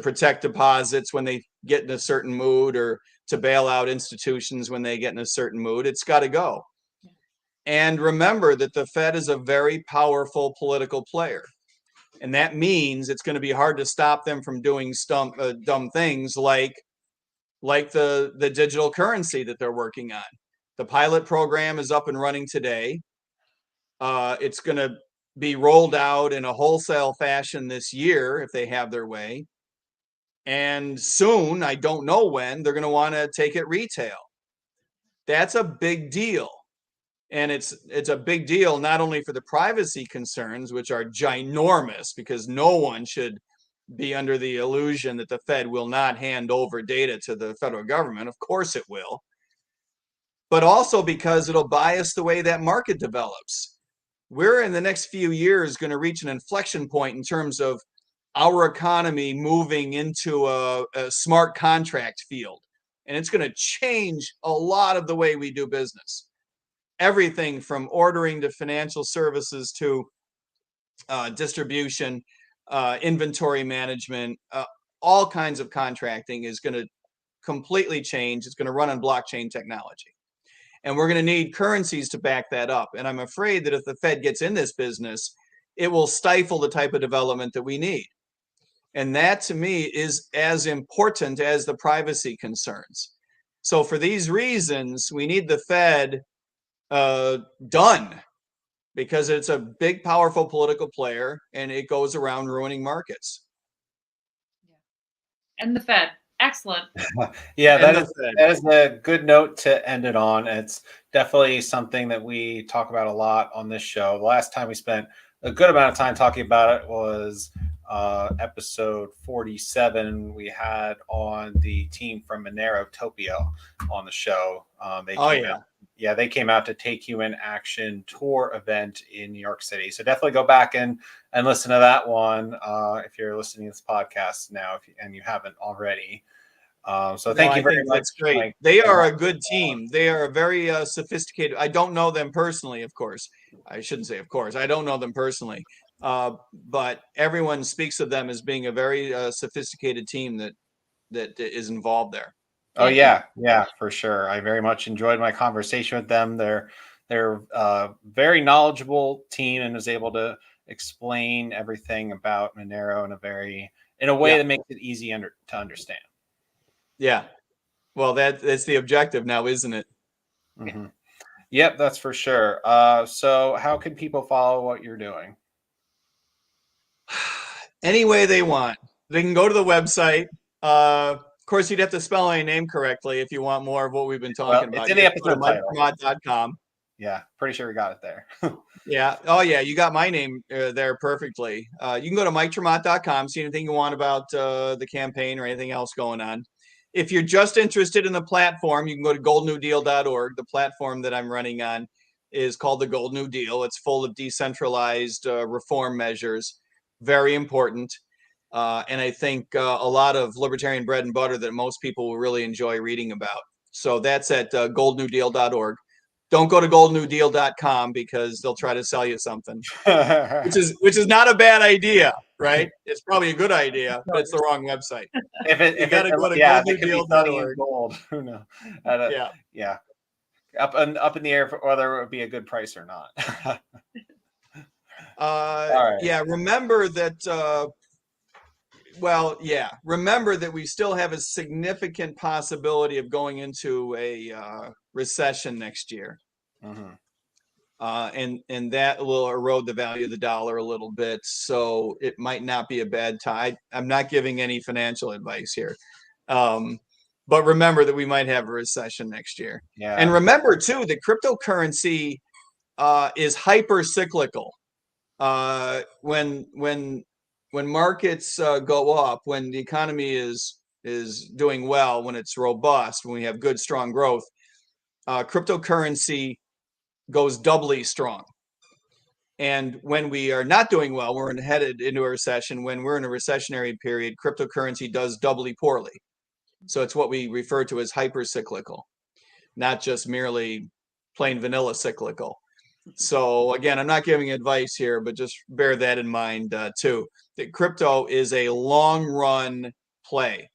protect deposits when they get in a certain mood or to bail out institutions when they get in a certain mood. It's got to go. And remember that the Fed is a very powerful political player. And that means it's going to be hard to stop them from doing dumb things like the digital currency that they're working on. The pilot program is up and running today. It's going to be rolled out in a wholesale fashion this year if they have their way. And soon, I don't know when, they're going to want to take it retail. That's a big deal. And it's a big deal not only for the privacy concerns, which are ginormous, because no one should be under the illusion that the Fed will not hand over data to the federal government. Of course it will. But also because it'll bias the way that market develops. We're in the next few years going to reach an inflection point in terms of our economy moving into a smart contract field. And it's going to change a lot of the way we do business. Everything from ordering to financial services to distribution, inventory management, all kinds of contracting is going to completely change. It's going to run on blockchain technology. And we're going to need currencies to back that up. And I'm afraid that if the Fed gets in this business, it will stifle the type of development that we need. And that, to me, is as important as the privacy concerns. So for these reasons, we need the Fed done, because it's a big, powerful political player, and it goes around ruining markets. And the Fed. Excellent. Yeah, that is a good note to end it on. It's definitely something that we talk about a lot on this show. The last time we spent a good amount of time talking about it was episode 47. We had on the team from Monerotopia on the show. They came out to Take Human Action tour event in New York City. So definitely go back and listen to that one if you're listening to this podcast now, and you haven't already. Thank you very much. That's great. Mike. They are a good team. They are very sophisticated. I don't know them personally, of course. I shouldn't say of course. I don't know them personally. But everyone speaks of them as being a very sophisticated team that is involved there. Oh yeah, for sure. I very much enjoyed my conversation with them. They're a very knowledgeable team and was able to explain everything about Monero in a way that makes it easy to understand. Yeah. Well, that's the objective now, isn't it? Mm-hmm. Yep, that's for sure. So how can people follow what you're doing? Any way they want. They can go to the website. Of course, you'd have to spell my name correctly if you want more of what we've been talking about. It's in the episode title. MiketerMaat.com. Yeah, pretty sure we got it there. Yeah. Oh, yeah. You got my name there perfectly. You can go to MikeTerMaat.com, see anything you want about the campaign or anything else going on. If you're just interested in the platform, you can go to goldnewdeal.org. The platform that I'm running on is called the Gold New Deal. It's full of decentralized reform measures, very important. And I think a lot of libertarian bread and butter that most people will really enjoy reading about. So that's at goldnewdeal.org. Don't go to goldnewdeal.com because they'll try to sell you something, which is not a bad idea, right? It's probably a good idea, but it's the wrong website. You got to go to yeah, they could be sunny and goldnewdeal.org. gold. Who knows? Yeah. Yeah. Up in the air for whether it would be a good price or not. Right. Yeah. Remember that. Well, yeah. Remember that we still have a significant possibility of going into a recession next year. Mm-hmm. And that will erode the value of the dollar a little bit. So it might not be a bad time. I'm not giving any financial advice here. But remember that we might have a recession next year. Yeah. And remember, too, that cryptocurrency is hyper cyclical. When markets go up, when the economy is doing well, when it's robust, when we have good, strong growth, cryptocurrency goes doubly strong. And when we are not doing well, we're headed into a recession. When we're in a recessionary period, cryptocurrency does doubly poorly. So it's what we refer to as hyper cyclical, not just merely plain vanilla cyclical. So again, I'm not giving advice here, but just bear that in mind too, that crypto is a long run play.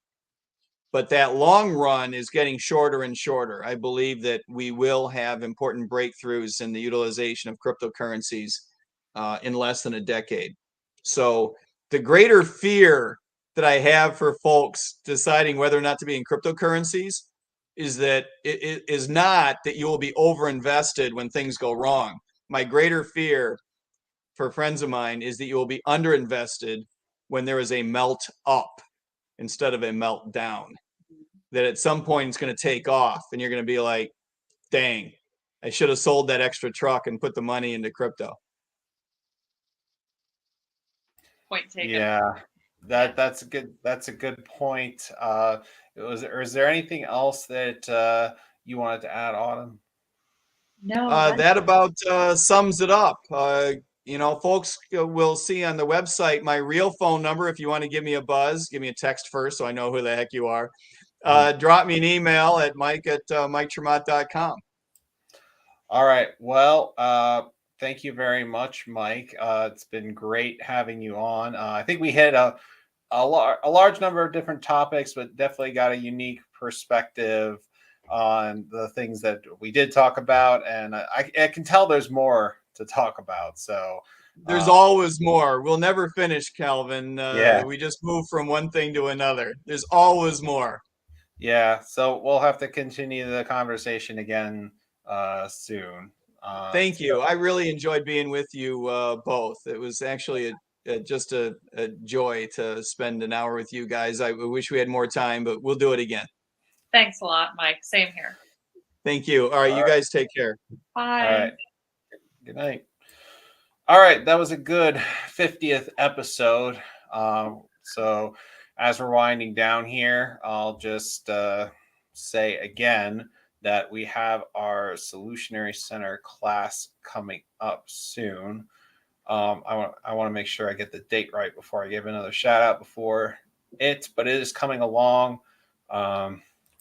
But that long run is getting shorter and shorter. I believe that we will have important breakthroughs in the utilization of cryptocurrencies in less than a decade. So the greater fear that I have for folks deciding whether or not to be in cryptocurrencies is that it is not that you will be overinvested when things go wrong. My greater fear for friends of mine is that you will be underinvested when there is a melt up instead of a meltdown. That at some point it's going to take off and you're going to be like, dang, I should have sold that extra truck and put the money into crypto. Point taken. Yeah, that's a good point. Is there anything else that you wanted to add, Autumn? No. That about sums it up. Folks will see on the website my real phone number. If you want to give me a buzz, give me a text first so I know who the heck you are. Drop me an email at mike@miketermaat.com. All right. Well, thank you very much, Mike. It's been great having you on. I think we hit a large number of different topics, but definitely got a unique perspective on the things that we did talk about. And I can tell there's more to talk about. So there's always more. We'll never finish, Calvin. Yeah. We just move from one thing to another. There's always more. Yeah. So we'll have to continue the conversation again soon. Thank you. I really enjoyed being with you both. It was actually just a joy to spend an hour with you guys. I wish we had more time, but we'll do it again. Thanks a lot, Mike. Same here. Thank you. All right, you guys take care. Bye. All right. Good night. All right, that was a good 50th episode. So as we're winding down here, I'll just say again that we have our Solutionary Center class coming up soon. I want to make sure I get the date right before I give another shout out before it, but it is coming along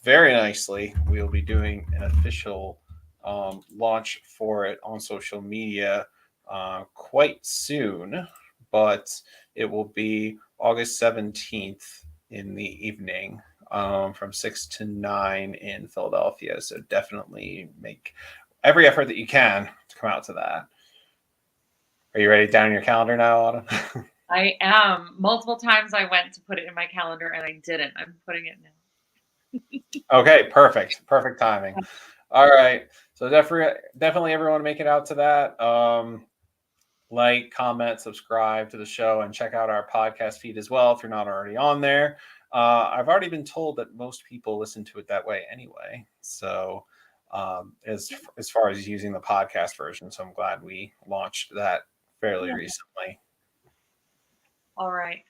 very nicely. We will be doing an official launch for it on social media quite soon, but it will be August 17th in the evening from 6 to 9 in Philadelphia. So definitely make every effort that you can to come out to that. Are you ready down in your calendar now, Autumn? I am. Multiple times I went to put it in my calendar and I didn't. I'm putting it now. Okay, perfect. Perfect timing. All right. So definitely everyone make it out to that. Like, comment, subscribe to the show, and check out our podcast feed as well if you're not already on there. I've already been told that most people listen to it that way anyway. So as far as using the podcast version. So I'm glad we launched that fairly recently. All right.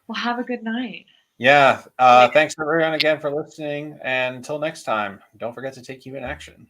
Well, have a good night. Yeah. Thanks everyone again for listening. And until next time, don't forget to take human action.